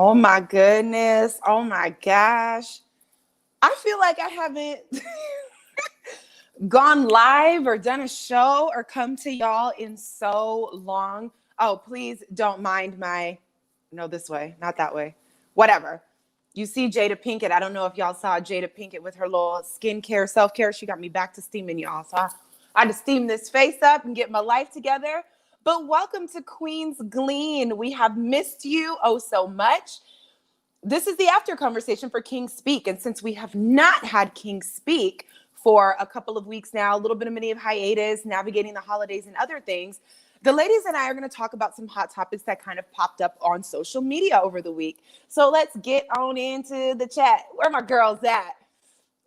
Oh my goodness. Oh my gosh. I feel like I haven't gone live or done a show or come to y'all in so long. Oh, please don't mind my, no, this way, not that way. Whatever. You see Jada Pinkett. I don't know if y'all saw Jada Pinkett with her little skincare, self-care. She got me back to steaming, y'all. So I had to steam this face up and get my life together. But welcome to Queen's Glean. We have missed you oh so much. This is the after conversation for King Speak. And since we have not had King Speak for a couple of weeks now, a little bit of mini of hiatus, navigating the holidays and other things, the ladies and I are going to talk about some hot topics that kind of popped up on social media over the week. So let's get on into the chat. Where are my girls at?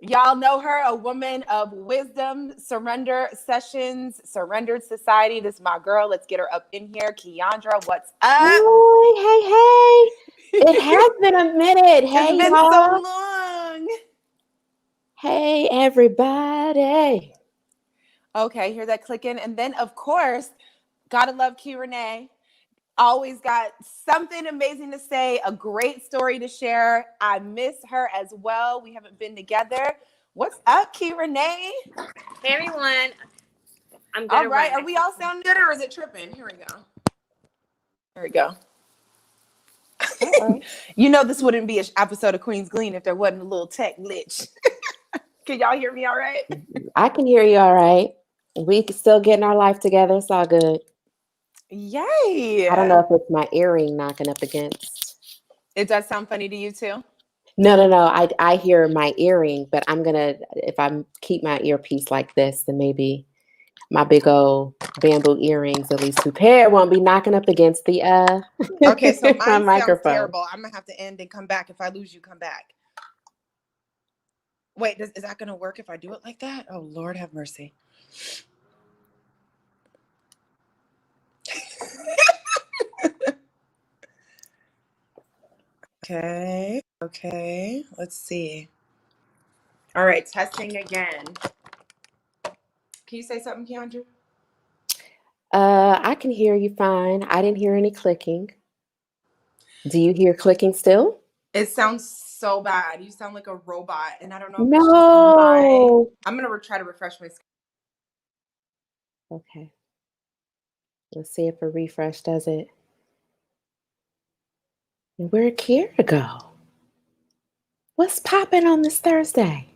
Y'all know her, a woman of wisdom, surrender sessions, surrendered society. This is my girl. Let's get her up in here. Keandra, what's up? Hey. It has been a minute. Hey, it's been y'all. so long. Hey, everybody. Okay, hear that clicking. And then, of course, gotta love Key Renee. Always got something amazing to say, a great story to share. I miss her as well. We haven't been together. What's up, Key Renee? Hey, everyone. I'm good. All right. Are we all sounding good or is it tripping? Here we go. Here we go. You know this wouldn't be an episode of Queen's Glean if there wasn't a little tech glitch. Can y'all hear me all right? I can hear you all right. We still getting our life together. It's all good. Yay. I don't know if it's my earring knocking up against. It does sound funny to you too? No. I hear my earring, but I'm going to, if I keep my earpiece like this, then maybe my big old bamboo earrings, at least 2 pair, won't be knocking up against the okay, so mine my sounds terrible. I'm gonna have to end and come back. If I lose you, come back. Wait, is that gonna work if I do it like that? Oh, Lord have mercy. Okay, let's see. All right, testing again. Can you say something, Keandra? I can hear you fine. I didn't hear any clicking. Do you hear clicking still? It sounds so bad. You sound like a robot, and I don't know if No. it's just my... I'm gonna try to refresh my screen. Okay. Let's see if a refresh does it. And where'd Kira go? What's popping on this Thursday?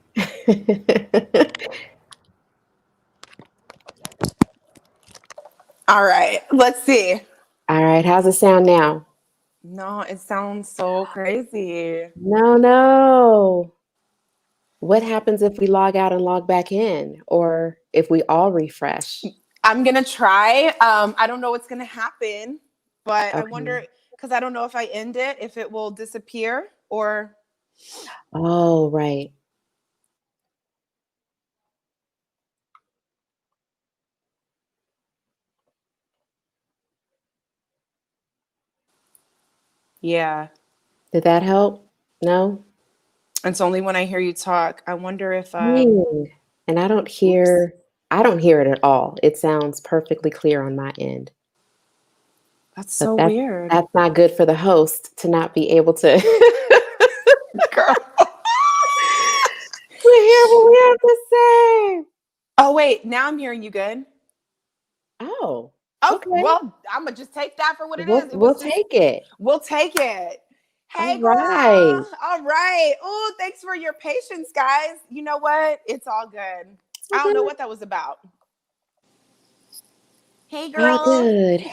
All right, let's see. All right, how's it sound now? No, it sounds so crazy. No. What happens if we log out and log back in, or if we all refresh? I'm gonna try. I don't know what's gonna happen, but okay. I wonder, because I don't know if I end it, if it will disappear or. Oh, right. Yeah. Did that help? No? It's only when I hear you talk. I wonder if and I don't hear it at all. It sounds perfectly clear on my end. That's weird. That's not good for the host to not be able to Girl. We hear what we have to say. Oh wait, now I'm hearing you good. Oh. Okay. Well, I'm gonna just take that for what it is. We'll take it. We'll take it. Hey, all right. Girl. All right. Oh, thanks for your patience, guys. You know what? It's all good. I don't know what that was about. Hey, girl. All good.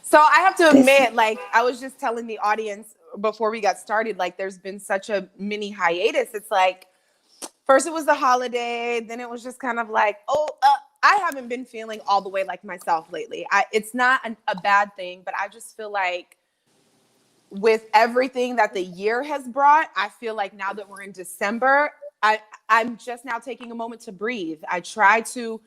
So I have to admit, like, I was just telling the audience before we got started, like, there's been such a mini hiatus. It's like, first it was the holiday, then it was just kind of like, I haven't been feeling all the way like myself lately. It's not a bad thing, but I just feel like with everything that the year has brought, I feel like now that we're in December, I'm just now taking a moment to breathe. I try to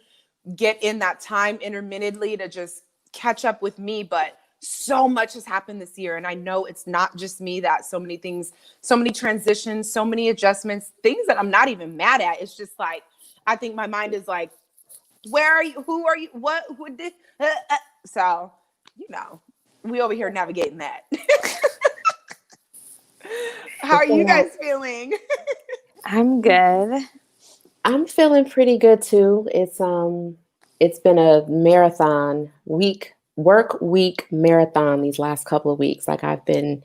get in that time intermittently to just catch up with me, but so much has happened this year. And I know it's not just me, that so many things, so many transitions, so many adjustments, things that I'm not even mad at. It's just like, I think my mind is like, where are you? Who are you? What? Who did? So, you know, we over here navigating that. How are you guys feeling? I'm good. I'm feeling pretty good too. It's been a work week marathon these last couple of weeks. Like I've been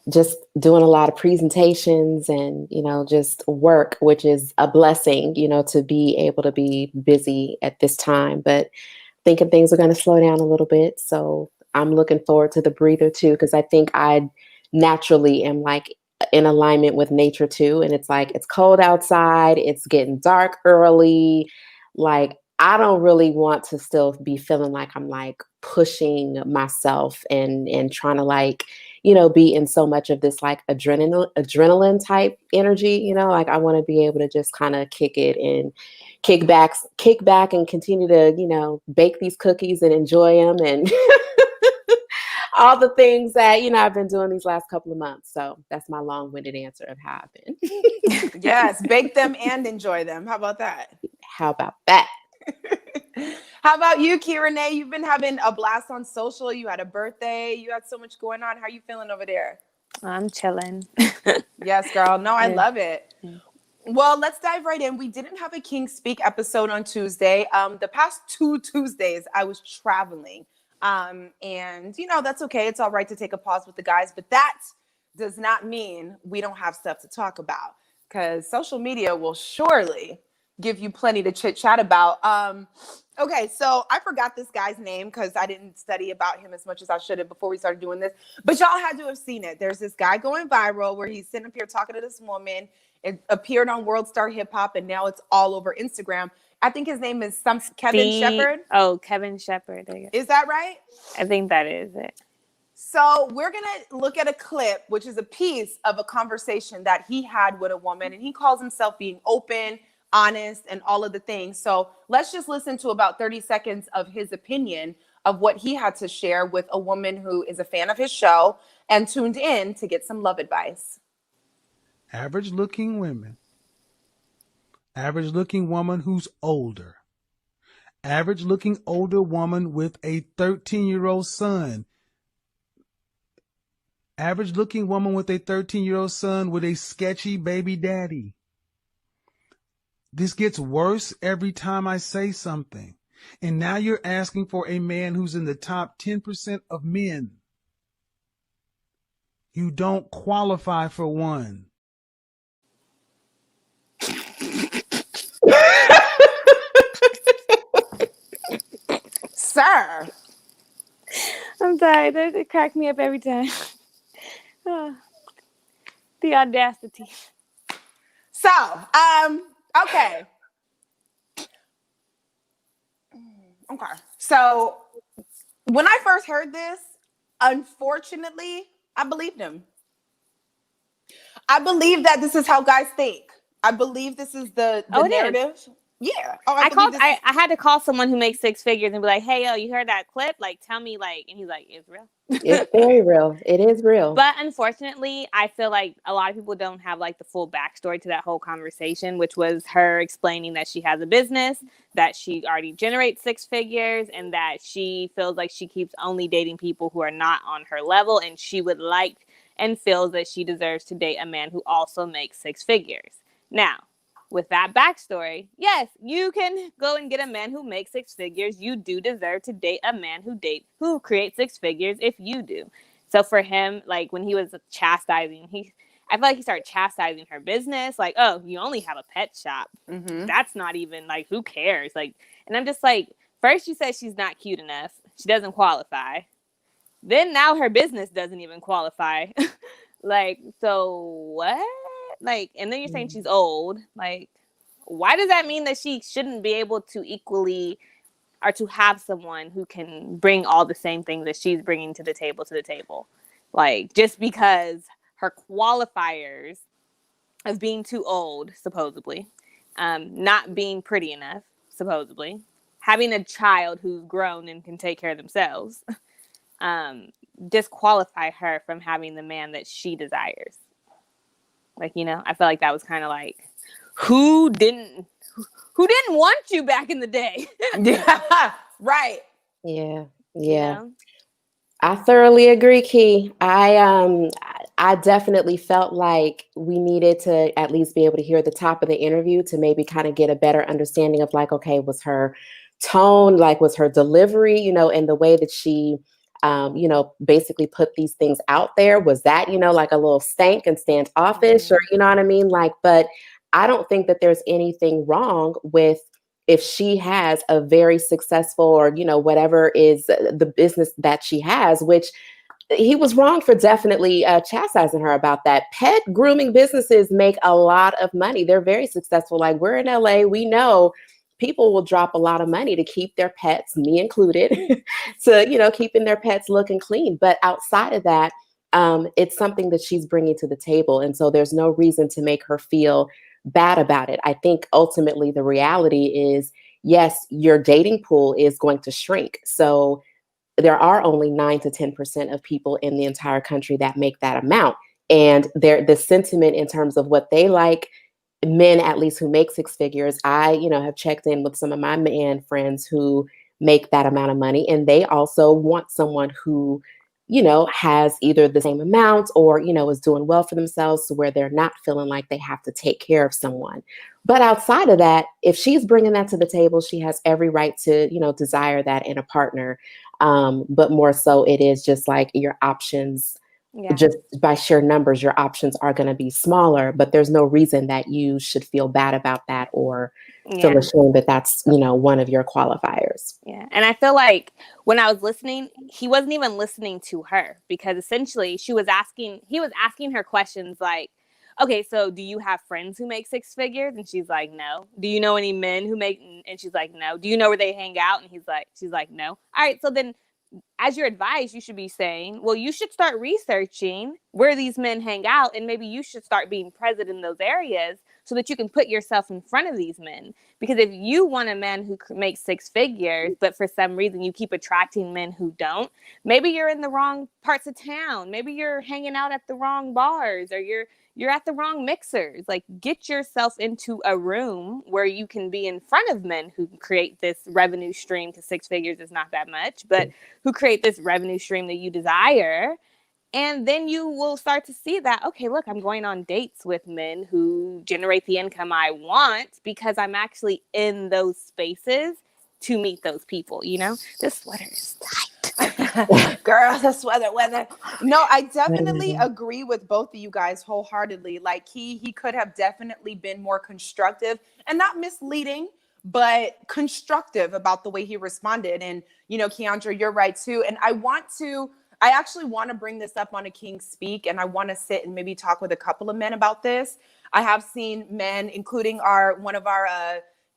just doing a lot of presentations and, just work, which is a blessing, to be able to be busy at this time. But thinking things are going to slow down a little bit. So I'm looking forward to the breather too, because I think I naturally am like in alignment with nature too. And it's like, it's cold outside, it's getting dark early. Like, I don't really want to still be feeling like I'm like pushing myself and trying to like, be in so much of this like adrenaline type energy, like I want to be able to just kind of kick it and kick back and continue to, bake these cookies and enjoy them and all the things that, I've been doing these last couple of months. So that's my long-winded answer of how I've been. Yes, bake them and enjoy them. How about that? How about that? How about you, Renee? You've been having a blast on social. You had a birthday. You had so much going on. How are you feeling over there? I'm chilling. Yes, girl. No, I love it. Yeah. Well, let's dive right in. We didn't have a King Speak episode on Tuesday. The past 2 Tuesdays, I was traveling. And, that's okay. It's all right to take a pause with the guys, but that does not mean we don't have stuff to talk about, because social media will surely give you plenty to chit chat about. Okay, so I forgot this guy's name because I didn't study about him as much as I should have before we started doing this, but y'all had to have seen it. There's this guy going viral where he's sitting up here talking to this woman. It appeared on World Star Hip Hop, and now it's all over Instagram. I think his name is Kevin Shepherd. Oh, Kevin Shepherd. Is that right? I think that is it. So we're going to look at a clip, which is a piece of a conversation that he had with a woman, and he calls himself being open, honest, and all of the things. So let's just listen to about 30 seconds of his opinion of what he had to share with a woman who is a fan of his show and tuned in to get some love advice. Average looking women. Average looking woman who's older. Average looking older woman with a 13-year-old son. Average looking woman with a 13-year-old son with a sketchy baby daddy. This gets worse every time I say something. And now you're asking for a man who's in the top 10% of men. You don't qualify for one. Sir. I'm sorry. They crack me up every time. The audacity. So, okay. Okay. So when I first heard this, unfortunately, I believed him. I believe that this is how guys think. I believe this is the narrative. Yeah. Oh, I had to call someone who makes 6 figures and be like, hey, yo, you heard that clip? Like, tell me, like, and he's like, it's real. It's very real. It is real. But unfortunately, I feel like a lot of people don't have like the full backstory to that whole conversation, which was her explaining that she has a business, that she already generates 6 figures, and that she feels like she keeps only dating people who are not on her level, and she would like and feels that she deserves to date a man who also makes 6 figures. Now, with that backstory, yes, you can go and get a man who makes 6 figures. You do deserve to date a man who creates 6 figures if you do. So for him, like when he was chastising, I feel like he started chastising her business. Like, oh, you only have a pet shop. Mm-hmm. That's not even like, who cares? Like, and I'm just like, first you said she's not cute enough. She doesn't qualify. Then now her business doesn't even qualify. Like, so what? Like, and then you're saying she's old. Like, why does that mean that she shouldn't be able to equally or to have someone who can bring all the same things that she's bringing to the table? Like, just because her qualifiers of being too old, supposedly, not being pretty enough, supposedly, having a child who's grown and can take care of themselves, disqualify her from having the man that she desires. Like, you know, I feel like that was kind of like, who didn't want you back in the day? Yeah, right. Yeah. You know? I thoroughly agree, Key. I definitely felt like we needed to at least be able to hear the top of the interview to maybe kind of get a better understanding of like, okay, was her tone, like was her delivery, and the way that she basically put these things out there, was that, like a little stank and standoffish, or you know what I mean? Like, but I don't think that there's anything wrong with if she has a very successful or whatever is the business that she has, which he was wrong for definitely chastising her about that. Pet grooming businesses make a lot of money. They're very successful. Like, we're in LA, we know people will drop a lot of money to keep their pets, me included, to keeping their pets looking clean. But outside of that, it's something that she's bringing to the table, and so there's no reason to make her feel bad about it. I think ultimately the reality is, yes, your dating pool is going to shrink. So there are only 9 to 10% of people in the entire country that make that amount. And the sentiment in terms of what they like, men at least who make six figures, I, have checked in with some of my man friends who make that amount of money, and they also want someone who, has either the same amount or, is doing well for themselves, so where they're not feeling like they have to take care of someone. But outside of that, if she's bringing that to the table, she has every right to, desire that in a partner. But more so, it is just like your options, just by sheer numbers, your options are going to be smaller, but there's no reason that you should feel bad about that or feel ashamed that that's, one of your qualifiers. Yeah. And I feel like when I was listening, he wasn't even listening to her, because essentially he was asking her questions like, okay, so do you have friends who make six figures? And she's like, no. Do you know any men who make, and she's like, no. Do you know where they hang out? And she's like, no. All right. So then, as your advice, you should be saying, well, you should start researching where these men hang out, and maybe you should start being present in those areas so that you can put yourself in front of these men. Because if you want a man who makes six figures, but for some reason you keep attracting men who don't, maybe you're in the wrong parts of town. Maybe you're hanging out at the wrong bars, or you're at the wrong mixers. Like, get yourself into a room where you can be in front of men who create this revenue stream, because six figures is not that much, but who create this revenue stream that you desire. And then you will start to see that, okay, look, I'm going on dates with men who generate the income I want because I'm actually in those spaces to meet those people. This sweater is tight. Girl, the weather. No, I definitely agree with both of you guys wholeheartedly. Like, he could have definitely been more constructive and not misleading, but constructive about the way he responded. And, Keandra, you're right too. And I actually want to bring this up on a King Speak, and I want to sit and maybe talk with a couple of men about this. I have seen men, including one of our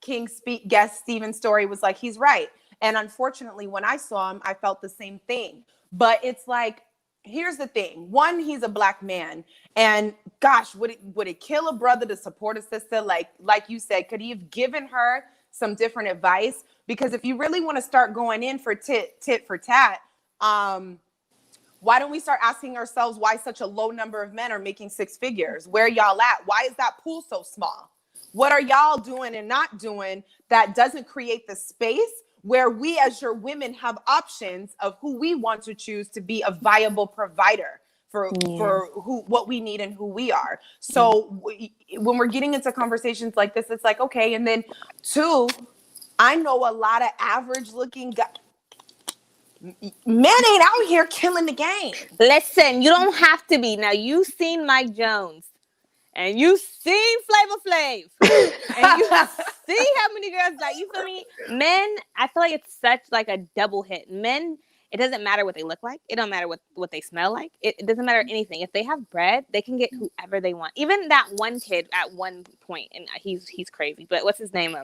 King Speak guests, Steven Story, was like, he's right. And unfortunately, when I saw him, I felt the same thing. But it's like, here's the thing. One, he's a Black man. And gosh, would it kill a brother to support a sister? Like you said, could he have given her some different advice? Because if you really want to start going in for tit for tat, why don't we start asking ourselves why such a low number of men are making six figures? Where y'all at? Why is that pool so small? What are y'all doing and not doing that doesn't create the space where we as your women have options of who we want to choose to be a viable provider for what we need and who we are? So when we're getting into conversations like this, it's like, okay. And then two, I know a lot of average looking guys. Men ain't out here killing the game. Listen, you don't have to be. Now, you've seen Mike Jones, and you've seen Flavor Flav, and you see how many girls die. You feel me? Men, I feel like it's such like a double hit. Men, it doesn't matter what they look like. It don't matter what they smell like. It doesn't matter anything. If they have bread, they can get whoever they want. Even that one kid at one point, and he's crazy. But what's his name?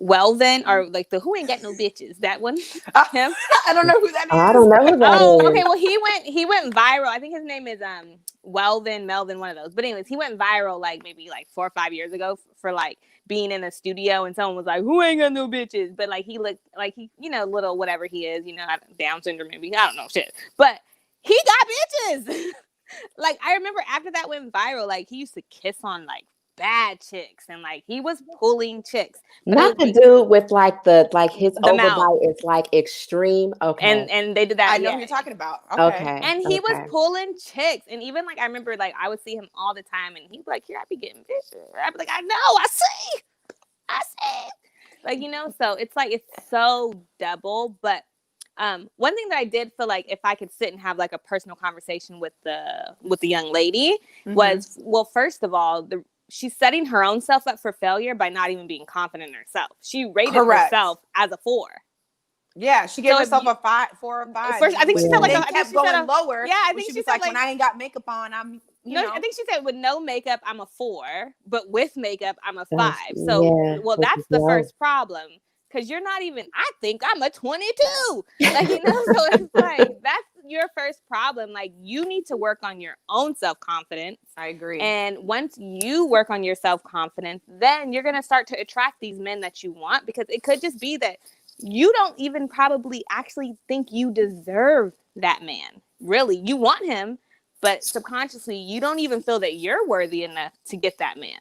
Welvin, or like the Who Ain't Got No Bitches, that one. Him. I don't know who that is. I don't know who that is. Okay. Well, he went viral. I think his name is Melvin, one of those. But anyways, he went viral like maybe like 4 or 5 years ago for like being in a studio, and someone was like, "Who ain't got no bitches?" But like he looked like he, little whatever he is, Down syndrome maybe. I don't know shit. But he got bitches. Like, I remember after that went viral, like he used to kiss on like bad chicks, and like he was pulling chicks. But Not the dude with like his The mouth. overbite is like extreme. Okay. And they did that. I know yeah. who you're talking about. Okay. Okay. And he was okay. pulling chicks. And even like I remember like I would see him all the time and he'd be like, here, I be getting pictures. I'd be like, I know, I see. Like, you know, so it's like it's so double. But one thing that I did feel like if I could sit and have like a personal conversation with the young lady was, well, first of all, she's setting her own self up for failure by not even being confident in herself. She rated herself as a 4. Yeah, she gave herself a 4 or 5. First, I think she said like then kept going lower. Yeah, I think she was said like, when I ain't got makeup on, I'm you know. I think she said with no makeup, I'm a 4, but with makeup, I'm a 5. So, well, that's the first problem. Because you're not even, I think I'm a 22. Like, you know, so it's like, that's your first problem. Like, you need to work on your own self-confidence. I agree. And once you work on your self-confidence, then you're going to start to attract these men that you want, because it could just be that you don't even probably actually think you deserve that man. Really, you want him, but subconsciously, you don't even feel that you're worthy enough to get that man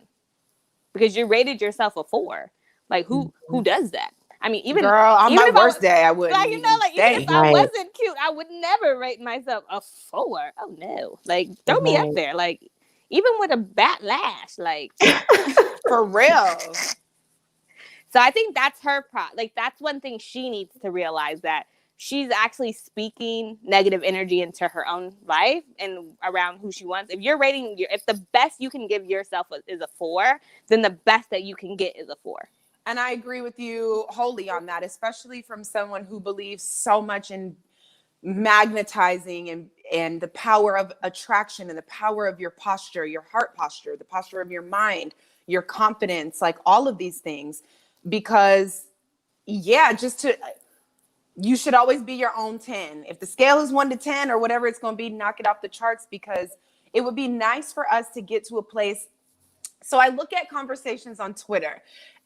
because you rated yourself a 4. Like, who does that? I mean, even girl, on even my worst day, I wouldn't. Like, you know, like even if Right. I wasn't cute, I would never rate myself a 4. Oh no, like throw me up there. Like even with a bat lash, like for real. So I think that's her like that's one thing she needs to realize, that she's actually speaking negative energy into her own life and around who she wants. If you're rating if the best you can give yourself is a 4, then the best that you can get is a 4. And I agree with you wholly on that, especially from someone who believes so much in magnetizing and the power of attraction and the power of your posture, your heart posture, the posture of your mind, your confidence, like all of these things. Because you should always be your own 10. If the scale is 1 to 10 or whatever it's going to be, knock it off the charts, because it would be nice for us to get to a place. So I look at conversations on Twitter,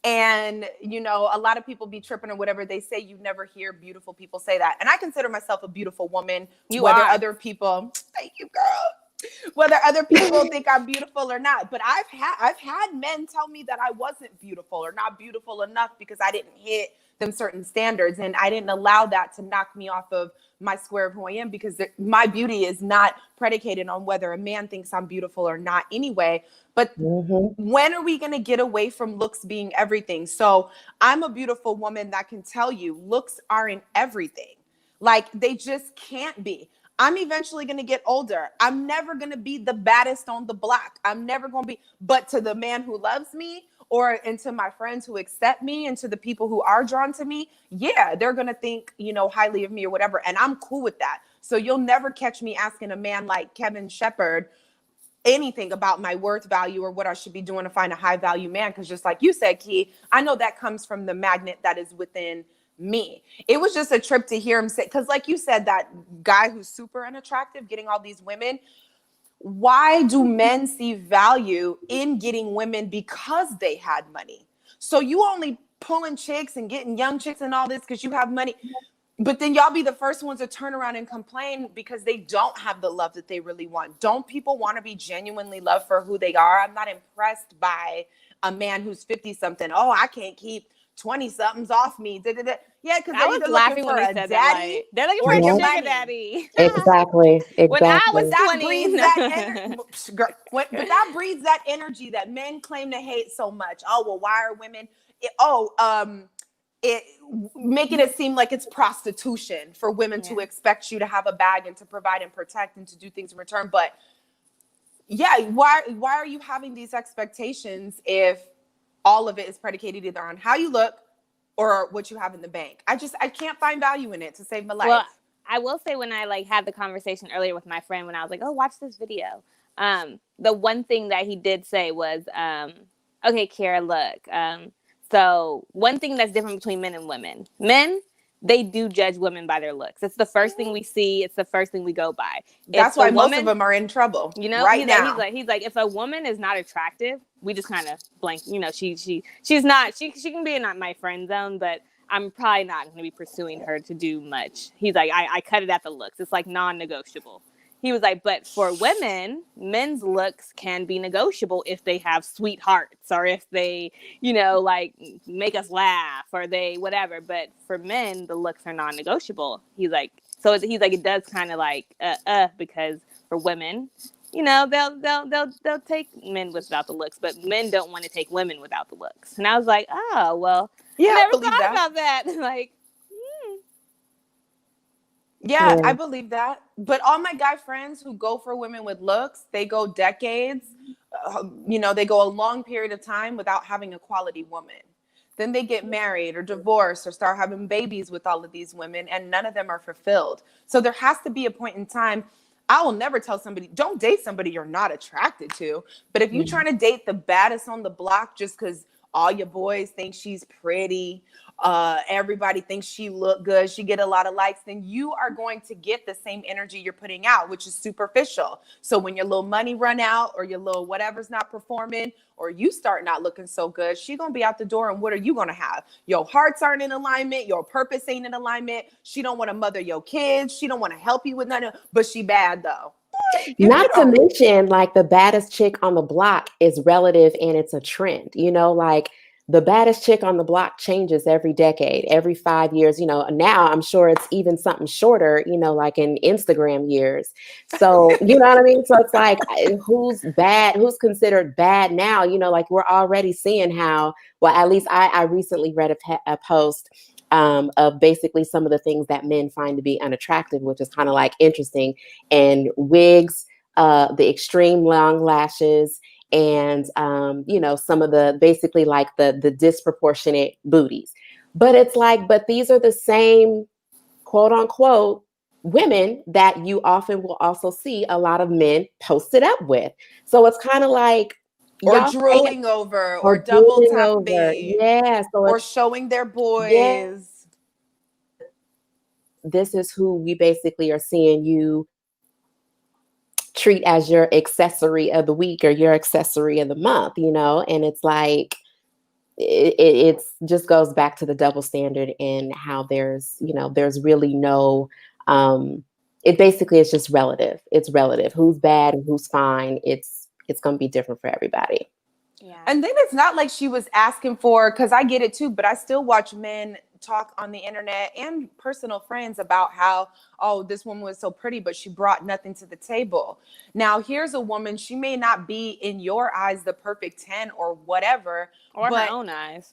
and, you know, a lot of people be tripping or whatever. They say you never hear beautiful people say that. And I consider myself a beautiful woman. Other people, thank you, girl. Whether other people think I'm beautiful or not. But I've had men tell me that I wasn't beautiful or not beautiful enough because I didn't hit them certain standards. And I didn't allow that to knock me off of my square of who I am, because my beauty is not predicated on whether a man thinks I'm beautiful or not anyway. But when are we going to get away from looks being everything? So I'm a beautiful woman that can tell you looks aren't everything. Like, they just can't be. I'm eventually going to get older. I'm never going to be the baddest on the block. I'm never going to be, but to the man who loves me, and to my friends who accept me, and to the people who are drawn to me, yeah, they're going to think, you know, highly of me or whatever. And I'm cool with that. So you'll never catch me asking a man like Kevin Shepard anything about my worth value or what I should be doing to find a high value man. Because just like you said, Key, I know that comes from the magnet that is within me. It was just a trip to hear him say, because like you said, that guy who's super unattractive getting all these women. Why do men see value in getting women? Because they had money. So you only pulling chicks and getting young chicks and all this because you have money. But then y'all be the first ones to turn around and complain because they don't have the love that they really want. Don't people want to be genuinely loved for who they are? I'm not impressed by a man who's 50 something. Oh, I can't keep 20 somethings off me. Yeah, because I was laughing when they said that. Like, they're looking for a sugar daddy. Exactly. When I was that 20, breeds that breeds that energy that men claim to hate so much. Oh, well, why are women? Making it seem like it's prostitution for women to expect you to have a bag and to provide and protect and to do things in return. But yeah, why are you having these expectations if all of it is predicated either on how you look or what you have in the bank? I can't find value in it to save my life. Well, I will say, when I like had the conversation earlier with my friend, when I was like, oh, watch this video. The one thing that he did say was, okay, Kara, look, so one thing that's different between men and women. Men, they do judge women by their looks. It's the first thing we see. It's the first thing we go by. That's why most of them are in trouble. You know, right now. He's like, if a woman is not attractive, we just kind of blank. You know, she's not. She can be in my friend zone, but I'm probably not going to be pursuing her to do much. He's like, I cut it at the looks. It's like non-negotiable. He was like, but for women, men's looks can be negotiable if they have sweethearts or if they, like make us laugh or they whatever. But for men, the looks are non-negotiable. He's like, it does kind of like because for women, they'll take men without the looks, but men don't want to take women without the looks. And I was like, oh well, Yeah, I I never believe thought that. about that. Like, Yeah, Yeah. I believe that. But all my guy friends who go for women with looks, they go decades, they go a long period of time without having a quality woman. Then they get married or divorced or start having babies with all of these women, and none of them are fulfilled. So there has to be a point in time. I will never tell somebody, don't date somebody you're not attracted to. But if you're trying to date the baddest on the block just because all your boys think she's pretty, everybody thinks she look good, she get a lot of likes, then you are going to get the same energy you're putting out, which is superficial. So when your little money run out or your little whatever's not performing or you start not looking so good, she gonna be out the door, and what are you gonna have? Your hearts aren't in alignment, your purpose ain't in alignment, she don't want to mother your kids, she don't want to help you with nothing, but she bad though. Not to mention, like, the baddest chick on the block is relative and it's a trend. Like, the baddest chick on the block changes every decade, every 5 years. Now I'm sure it's even something shorter, like in Instagram years. So, you know what I mean? So it's like, who's bad? Who's considered bad now? Like, we're already seeing how, well, at least I recently read a post of basically some of the things that men find to be unattractive, which is kind of like interesting. And wigs, the extreme long lashes, and some of the basically like the disproportionate booties. But it's like, but these are the same quote unquote women that you often will also see a lot of men posted up with. So it's kind of like, or y'all drooling over or or double drooling over. tapping Yeah. So or it's, showing their yeah, boys. this is who we basically are seeing you treat as your accessory of the week or your accessory of the month, and it's like, it's just goes back to the double standard in how there's really no, it basically is just relative. It's relative. Who's bad and who's fine. It's going to be different for everybody. yeah. And then it's not like she was asking for, because I get it too, but I still watch men talk on the internet and personal friends about how, oh, this woman was so pretty, but she brought nothing to the table. Now, here's a woman, she may not be in your eyes the perfect 10 or whatever, Or but her own eyes.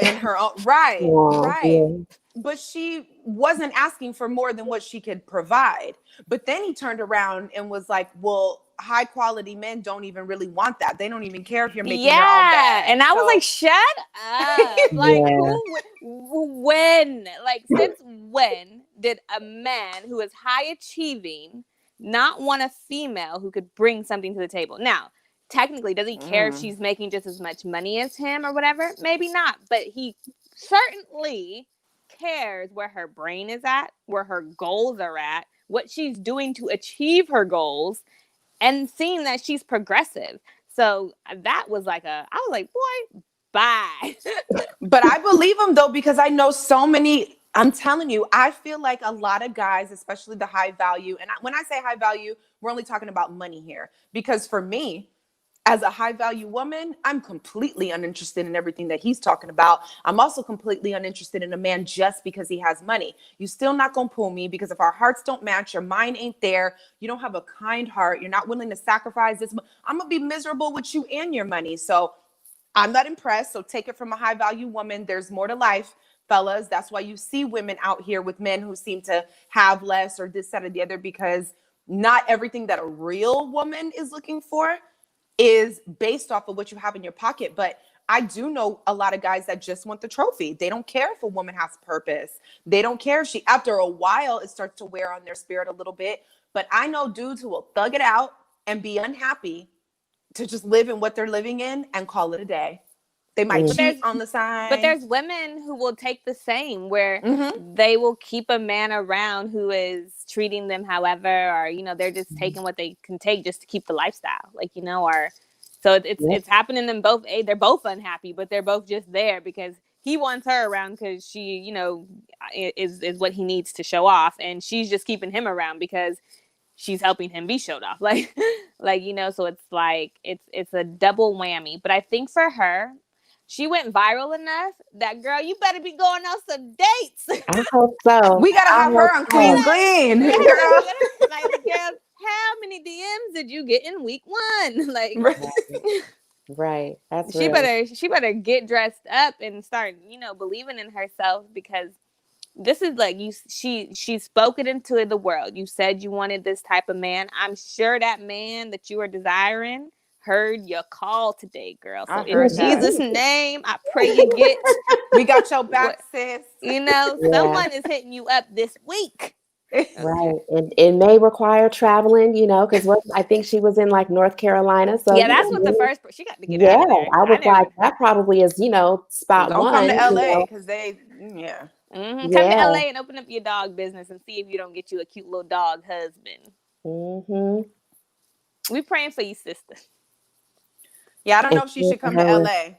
in her own right, Yeah, right. yeah. But she wasn't asking for more than what she could provide. But then he turned around and was like, well, high quality men don't even really want that. They don't even care if you're making your own bed. And I was like, shut up. Like, since when did a man who is high achieving not want a female who could bring something to the table? Now, technically, does he care if she's making just as much money as him or whatever? Maybe not, but he certainly cares where her brain is at, where her goals are at, what she's doing to achieve her goals, and seeing that she's progressive. So that was like I was like, boy, bye. But I believe him though, because I know so many, I'm telling you, I feel like a lot of guys, especially the high value, and when I say high value, we're only talking about money here. Because for me, as a high value woman, I'm completely uninterested in everything that he's talking about. I'm also completely uninterested in a man just because he has money. You still not gonna pull me, because if our hearts don't match, your mind ain't there, you don't have a kind heart, you're not willing to sacrifice this, I'm gonna be miserable with you and your money. So I'm not impressed. So take it from a high value woman. There's more to life, fellas. That's why you see women out here with men who seem to have less or this, that, or the other, because not everything that a real woman is looking for is based off of what you have in your pocket. But I do know a lot of guys that just want the trophy. They don't care if a woman has purpose. They don't care if she, after a while, it starts to wear on their spirit a little bit. But I know dudes who will thug it out and be unhappy to just live in what they're living in and call it a day. They might cheat on the side. But there's women who will take the same, where they will keep a man around who is treating them however, or, they're just taking what they can take just to keep the lifestyle. Or so it's happening in both. They're both unhappy, but they're both just there because he wants her around because she, is what he needs to show off. And she's just keeping him around because she's helping him be showed off. Like, you know, so it's like, it's a double whammy. But I think for her, she went viral enough that, girl, you better be going on some dates. I hope so. We gotta I have her hope on so. Queen Glean, Girl, girl. like, girl, how many DMs did you get in week 1? Like, Right. That's she real. better get dressed up and start, you know, believing in herself, because this is like, she spoke it into the world. You said you wanted this type of man. I'm sure that man that you were desiring heard your call today, girl. So I in heard that. Jesus' name, I pray you get We got your back, what, sis. you know, Yeah. someone is hitting you up this week. Right. And it may require traveling, you know, because I think she was in like North Carolina. So, Yeah, you that's know, what the first, she got to get yeah, out of there. I I was never, like, that probably is, you know, spot Don't come one, to you LA know. because they, yeah. come to Yeah. LA and open up your dog business and see if you don't get you a cute little dog husband. Mm-hmm. We praying for you, sister. Yeah, I don't And know if she should come to LA.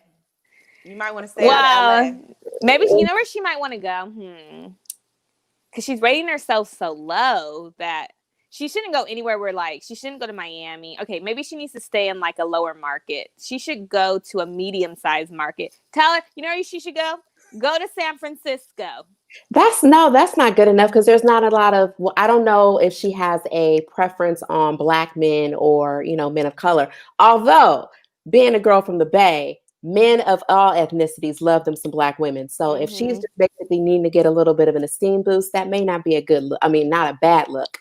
You might want to stay out of LA. Maybe, you know where she might want to go? Because she's rating herself so low that she shouldn't go anywhere where, like, she shouldn't go to Miami. Okay, maybe she needs to stay in like a lower market. She should go to a medium-sized market. Tell her, you know where she should go? Go to San Francisco. That's not good enough, because there's not a lot of, well, I don't know if she has a preference on Black men or, you know, men of color. Although, being a girl from the Bay, men of all ethnicities love them some Black women. So if she's just basically needing to get a little bit of an esteem boost, that may not be a good look. I mean, not a bad look.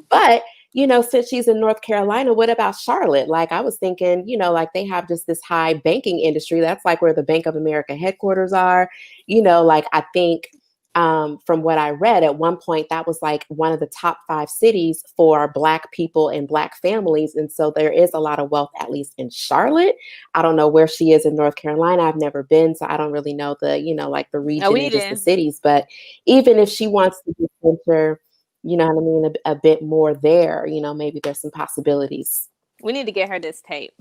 But you know, since she's in North Carolina, what about Charlotte? Like, I was thinking, you know, like they have just this high banking industry. That's like where the Bank of America headquarters are. You know, like I think from what I read at one point, that was like one of the top 5 cities for Black people and Black families. And so there is a lot of wealth, at least in Charlotte. I don't know where she is in North Carolina. I've never been, so I don't really know the, you know, like the region and just the cities. But even if she wants to just enter, you know what I mean, a bit more there, you know, maybe there's some possibilities. We need to get her this tape.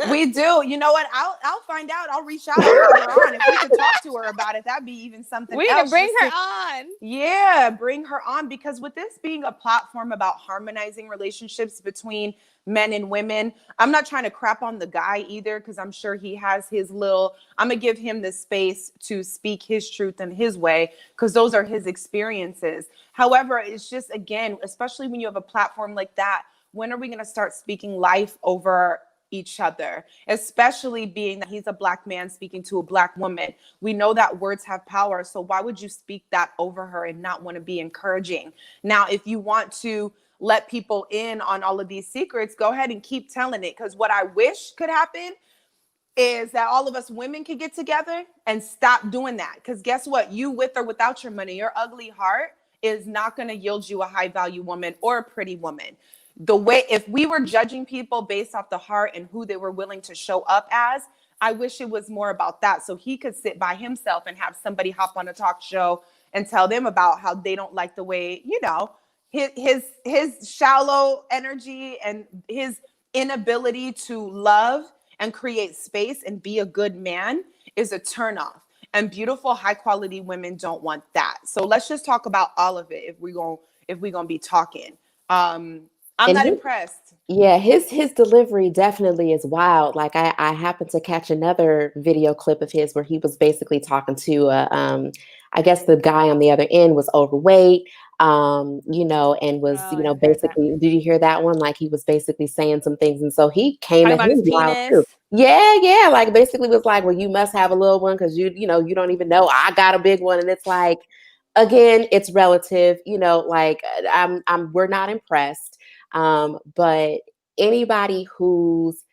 We do. You know what? I'll find out. I'll reach out. I'll have her on. If we could talk to her about it, that'd be even something We need else. to bring her on. Yeah, bring her on, because with this being a platform about harmonizing relationships between men and women, I'm not trying to crap on the guy either, because I'm sure he has his little, I'm going to give him the space to speak his truth in his way, because those are his experiences. However, it's just, again, especially when you have a platform like that, when are we going to start speaking life over each other, especially being that he's a Black man speaking to a Black woman? We know that words have power. So why would you speak that over her and not want to be encouraging? Now, if you want to let people in on all of these secrets, go ahead and keep telling it. Because what I wish could happen is that all of us women could get together and stop doing that. Because guess what? You, with or without your money, your ugly heart is not going to yield you a high value woman or a pretty woman. The way, if we were judging people based off the heart and who they were willing to show up as, I wish it was more about that. So he could sit by himself and have somebody hop on a talk show and tell them about how they don't like the way, you know, his shallow energy and his inability to love and create space and be a good man is a turnoff. And beautiful, high quality women don't want that. So let's just talk about all of it if we're gonna be talking. I'm not impressed. Yeah, his delivery definitely is wild. Like I happened to catch another video clip of his where he was basically talking to I guess the guy on the other end was overweight, you know, and was, you know, basically, did you hear that one? Like he was basically saying some things, and so he came at him wild too. Yeah, like basically was like, well, you must have a little one because you know, you don't even know I got a big one, and it's like, again, it's relative, you know, like we're not impressed. But anybody whose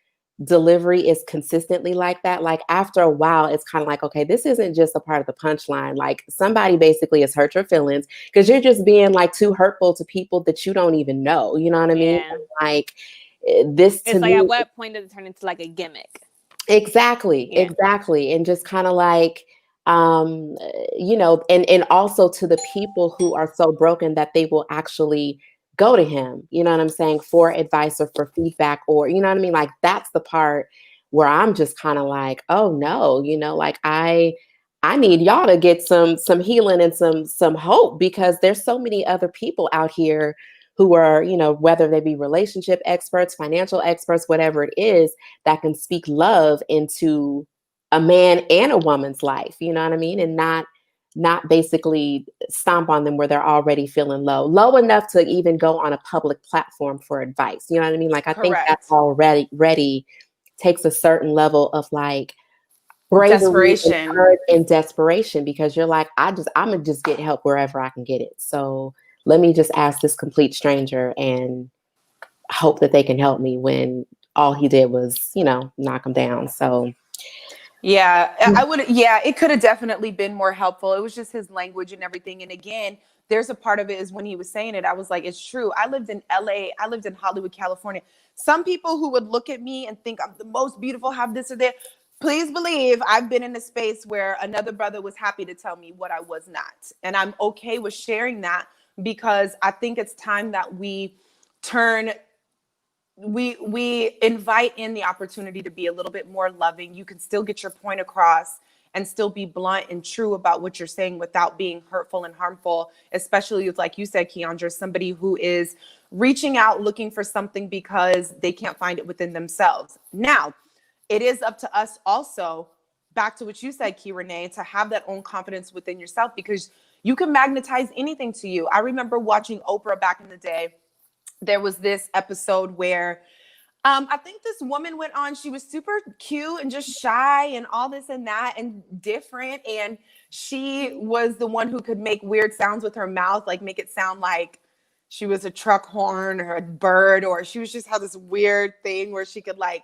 delivery is consistently like that, like after a while, it's kind of like, okay, this isn't just a part of the punchline. Like somebody basically has hurt your feelings because you're just being like too hurtful to people that you don't even know. You know what I mean? Like this to me, like at what point does it turn into like a gimmick? Exactly. And just kind of like, you know, and also to the people who are so broken that they will actually go to him, you know what I'm saying, for advice or for feedback, or, you know what I mean? Like, that's the part where I'm just kind of like, oh no, you know, like I need y'all to get some healing and some hope, because there's so many other people out here who are, whether they be relationship experts, financial experts, whatever it is, that can speak love into a man and a woman's life, you know what I mean? And not basically stomp on them where they're already feeling low enough to even go on a public platform for advice. You know what I mean? Like, I think Correct. that's already takes a certain level of like bravery and Desperation. courage and desperation, because you're like, I'm gonna just get help wherever I can get it. So let me just ask this complete stranger and hope that they can help me, when all he did was, knock him down. So Yeah, it could have definitely been more helpful. It was just his language and everything. And again, there's a part of it is when he was saying it, I was like, it's true. I lived in LA, I lived in Hollywood, California. Some people who would look at me and think I'm the most beautiful, have this or that. Please believe I've been in a space where another brother was happy to tell me what I was not. And I'm okay with sharing that, because I think it's time that we turn we invite in the opportunity to be a little bit more loving. You can still get your point across and still be blunt and true about what you're saying without being hurtful and harmful, especially with, like you said, Keandra, somebody who is reaching out looking for something because they can't find it within themselves. Now, it is up to us also, back to what you said, Key Renee, to have that own confidence within yourself, because you can magnetize anything to you. I remember watching Oprah back in the day. There was this episode where I think this woman went on. She was super cute and just shy and all this and that and different. And she was the one who could make weird sounds with her mouth, like make it sound like she was a truck horn or a bird, or she was just had this weird thing where she could like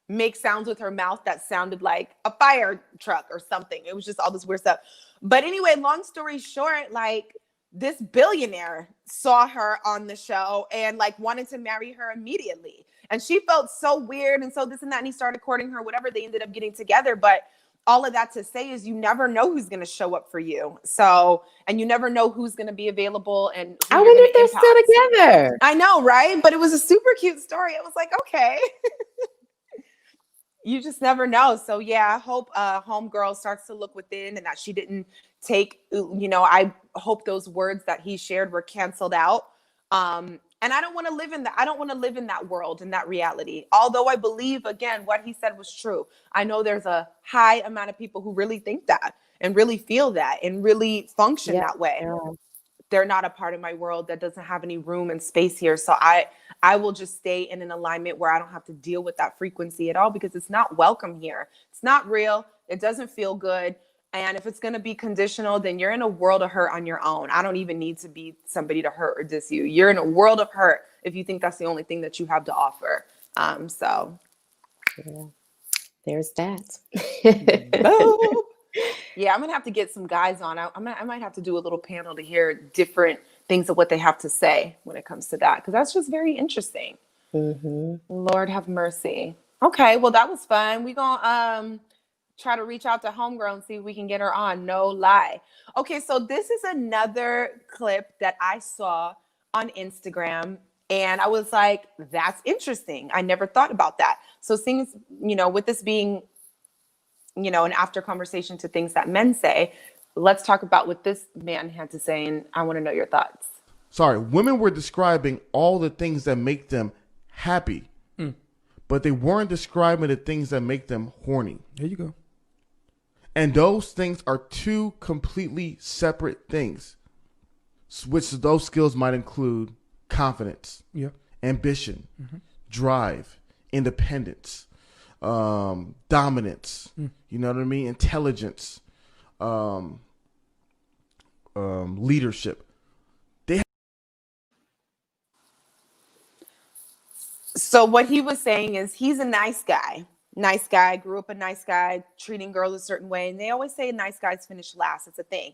make sounds with her mouth that sounded like a fire truck or something. It was just all this weird stuff. But anyway, long story short, like, this billionaire saw her on the show and like wanted to marry her immediately. And she felt so weird and so this and that. And he started courting her, whatever. They ended up getting together. But all of that to say is you never know who's going to show up for you. So, and you never know who's going to be available and who I you're wonder going if to they're impact. still together. I know, right? But it was a super cute story. I was like, okay. You just never know. So yeah, I hope homegirl starts to look within and that she didn't take, I hope those words that he shared were canceled out. And I don't want to live in that. I don't want to live in that world, in that reality. Although I believe, again, what he said was true. I know there's a high amount of people who really think that and really feel that and really function that way. Yeah. They're not a part of my world. That doesn't have any room and space here. So I will just stay in an alignment where I don't have to deal with that frequency at all, because it's not welcome here. It's not real. It doesn't feel good. And if it's going to be conditional, then you're in a world of hurt on your own. I don't even need to be somebody to hurt or diss you. You're in a world of hurt if you think that's the only thing that you have to offer. So Yeah. There's that. boom. Yeah, I'm gonna have to get some guys on. I might have to do a little panel to hear different things of what they have to say when it comes to that, because that's just very interesting. Mm-hmm. Lord have mercy. Okay, well that was fun. We gonna try to reach out to homegirl and see if we can get her on. No lie. Okay, so this is another clip that I saw on Instagram, and I was like, that's interesting. I never thought about that. So things, with this being an after conversation to things that men say, let's talk about what this man had to say, and I want to know your thoughts. Sorry, women were describing all the things that make them happy, but they weren't describing the things that make them horny. There you go. And those things are two completely separate things, which those skills might include confidence, ambition, drive, independence, dominance, you know what I mean? Intelligence, leadership. So what he was saying is he's a nice guy. Nice guy, grew up a nice guy, treating girls a certain way. And they always say nice guys finish last. It's a thing.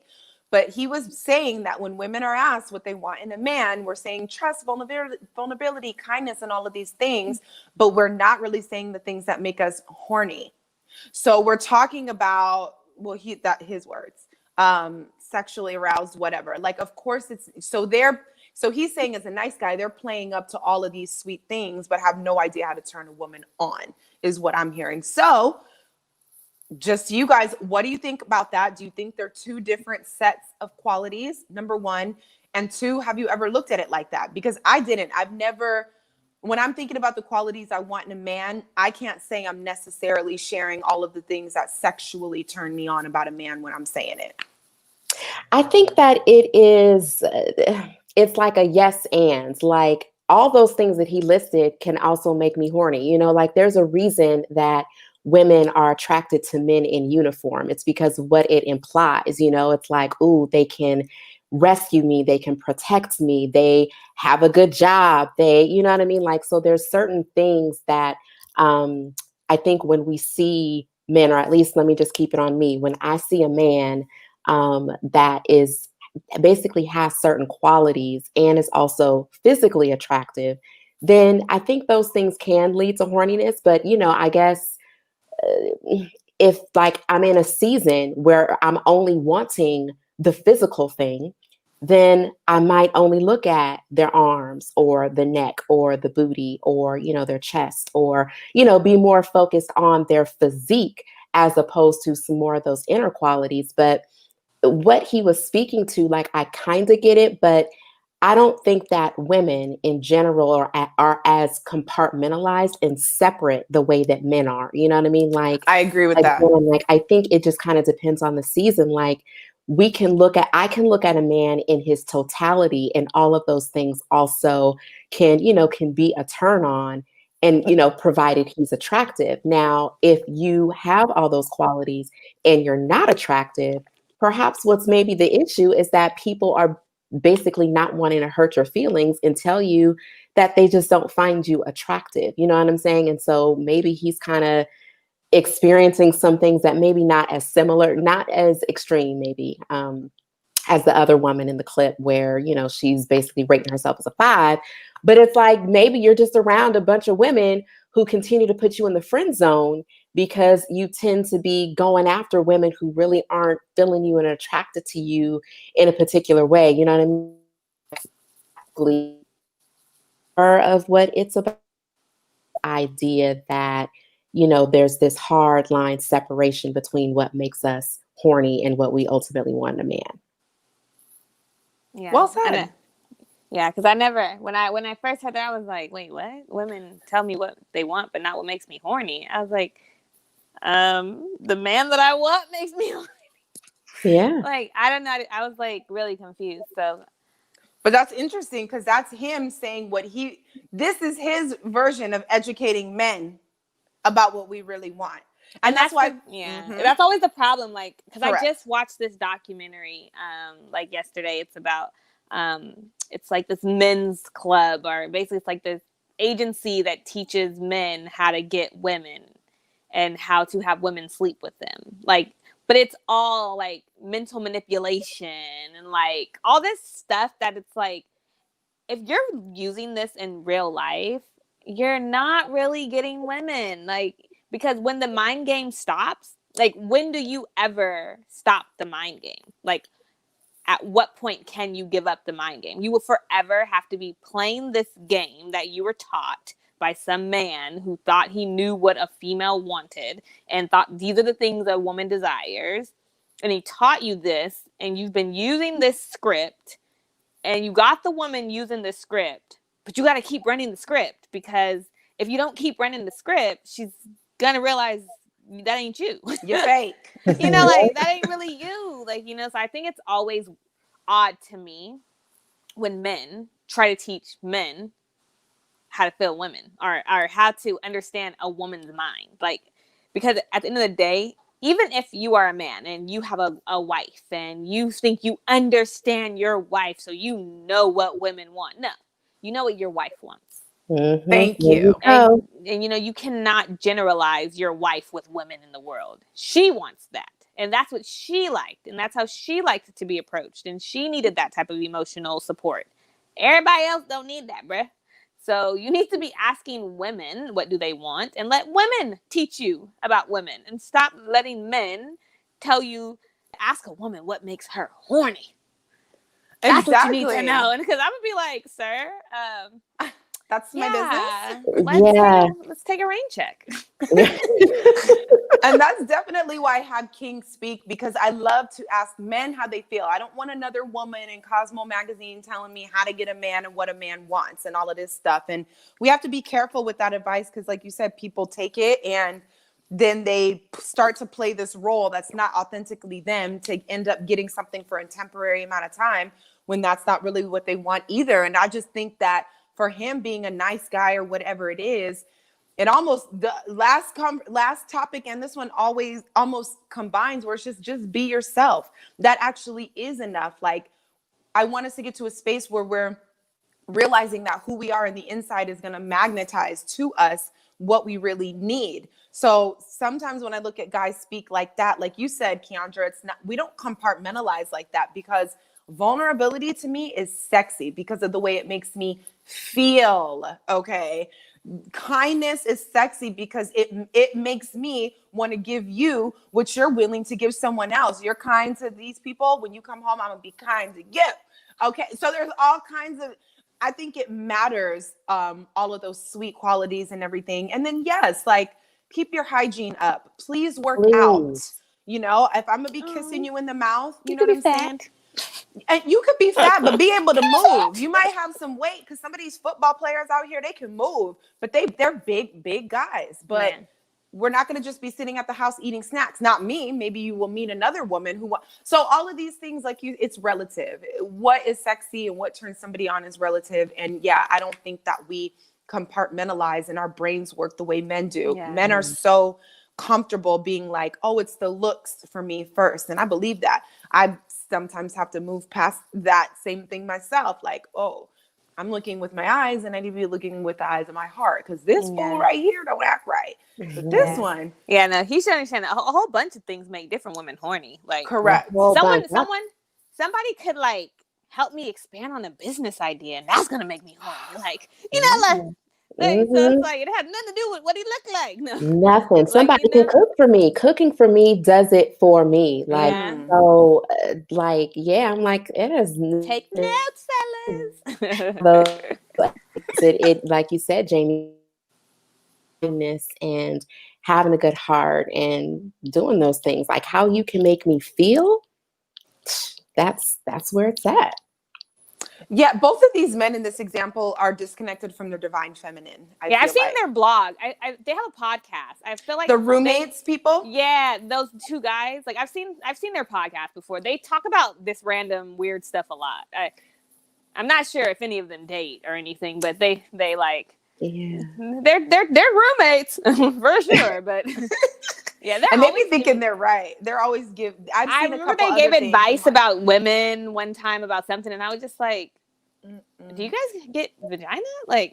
But he was saying that when women are asked what they want in a man, we're saying trust, vulnerability, kindness, and all of these things. But we're not really saying the things that make us horny. So we're talking about, his words, sexually aroused, whatever. Like, of course, so he's saying as a nice guy, they're playing up to all of these sweet things, but have no idea how to turn a woman on, is what I'm hearing. So just you guys, what do you think about that? Do you think they're two different sets of qualities? Number one. And two, have you ever looked at it like that? Because I didn't. I've never, when I'm thinking about the qualities I want in a man, I can't say I'm necessarily sharing all of the things that sexually turn me on about a man when I'm saying it. I think that it is, it's like a yes and, like all those things that he listed can also make me horny. You know, like there's a reason that women are attracted to men in uniform. It's because of what it implies. You know, it's like, ooh, they can rescue me, they can protect me, they have a good job, they, you know what I mean? Like, so there's certain things that I think when we see men, or at least let me just keep it on me, when I see a man that is basically has certain qualities and is also physically attractive, then I think those things can lead to horniness. But, you know, I guess if like I'm in a season where I'm only wanting the physical thing, then I might only look at their arms or the neck or the booty or, you know, their chest, or, you know, be more focused on their physique as opposed to some more of those inner qualities. But what he was speaking to, like, I kind of get it, but I don't think that women in general are as compartmentalized and separate the way that men are. You know what I mean? I agree with Like, that. like I think it just kind of depends on the season. Like I can look at a man in his totality, and all of those things also can, you know, can be a turn on, and, you know, provided he's attractive. Now, if you have all those qualities and you're not attractive, perhaps what's maybe the issue is that people are basically not wanting to hurt your feelings and tell you that they just don't find you attractive. You know what I'm saying? And so maybe he's kind of experiencing some things that maybe not as similar, not as extreme, maybe, as the other woman in the clip where, you know, she's basically rating herself as a 5. But it's like maybe you're just around a bunch of women who continue to put you in the friend zone because you tend to be going after women who really aren't feeling you and attracted to you in a particular way. You know what I mean? Of what it's about, idea that, you know, there's this hard line separation between what makes us horny and what we ultimately want in a man. Yeah. Well said. Yeah, because I never, when I first heard that, I was like, wait, what? Women tell me what they want, but not what makes me horny. I was like, the man that I want makes me horny. Yeah. Like, I don't know. I was like really confused. So, But that's interesting because that's him saying this is his version of educating men about what we really want. And that's why, that's always the problem. Like, because I Correct. just watched this documentary, like yesterday. It's about, it's like this men's club, or basically it's like this agency that teaches men how to get women and how to have women sleep with them. Like, but it's all like mental manipulation and like all this stuff that it's like, if you're using this in real life, you're not really getting women. Like, because when the mind game stops, like, when do you ever stop the mind game? Like, at what point can you give up the mind game? You will forever have to be playing this game that you were taught by some man who thought he knew what a female wanted and thought these are the things a woman desires. And he taught you this, and you've been using this script, and you got the woman using the script, but you got to keep running the script, because if you don't keep running the script, she's going to realize that ain't you. You're fake. You know, like, that ain't really you. Like, you know, so I think it's always odd to me when men try to teach men how to feel women, or how to understand a woman's mind. Like, because at the end of the day, even if you are a man and you have a wife and you think you understand your wife, so you know what women want. No, you know what your wife wants. Mm-hmm. Thank you. And, you know, you cannot generalize your wife with women in the world. She wants that. And that's what she liked. And that's how she liked it to be approached. And she needed that type of emotional support. Everybody else don't need that, bruh. So you need to be asking women what do they want, and let women teach you about women, and stop letting men tell you. Ask a woman what makes her horny. That's what you need to know. And because I'm gonna be like, sir, That's my business. Let's take a rain check. And that's definitely why I had King speak, because I love to ask men how they feel. I don't want another woman in Cosmo magazine telling me how to get a man and what a man wants and all of this stuff. And we have to be careful with that advice, because like you said, people take it and then they start to play this role that's not authentically them to end up getting something for a temporary amount of time when that's not really what they want either. And I just think that for him being a nice guy or whatever it is, it almost, the last topic and this one always almost combines, where it's just be yourself. That actually is enough. Like, I want us to get to a space where we're realizing that who we are on the inside is going to magnetize to us what we really need. So sometimes when I look at guys speak like that, like you said, Keandra, it's not, we don't compartmentalize like that, because vulnerability to me is sexy because of the way it makes me feel. Okay. Kindness is sexy because it makes me want to give you what you're willing to give someone else. You're kind to these people. When you come home, I'm gonna be kind to you. Okay. So there's all kinds of, I think it matters, all of those sweet qualities and everything. And then yes, like, keep your hygiene up. Please work out. You know, if I'm gonna be kissing you in the mouth, you know what I'm saying? And you could be fat, but be able to move. You might have some weight, because some of these football players out here, they can move, but they're big guys. But we're not going to just be sitting at the house eating snacks. Not me. Maybe you will meet another woman who. So all of these things, like it's relative. What is sexy and what turns somebody on is relative. And yeah, I don't think that we compartmentalize and our brains work the way men do. Yeah. Men are so comfortable being like, oh, it's the looks for me first. And I believe that. I sometimes have to move past that same thing myself. Like, oh, I'm looking with my eyes and I need to be looking with the eyes of my heart, because this fool right here don't act right. But this one. Yeah, no, he should understand that a whole bunch of things make different women horny. Like, correct. Somebody could like help me expand on a business idea, and that's gonna make me horny. Like, you know, like, so it's like it had nothing to do with what he looked like. No. Nothing. Like, somebody can cook for me. Cooking for me does it for me. Like, so, like, yeah, I'm like, it is. Take notes, fellas. it, like you said, Jaimi, and having a good heart and doing those things, like how you can make me feel. That's where it's at. Yeah, both of these men in this example are disconnected from their divine feminine. I've seen their blog. They have a podcast. I feel like the roommates people. Yeah, those two guys. Like I've seen their podcast before. They talk about this random weird stuff a lot. I'm not sure if any of them date or anything, but they like. Yeah, they're roommates for sure. But yeah, and they be thinking they're right. They're always I remember they gave advice about women one time about something, and I was just like, "Do you guys get vagina? Like,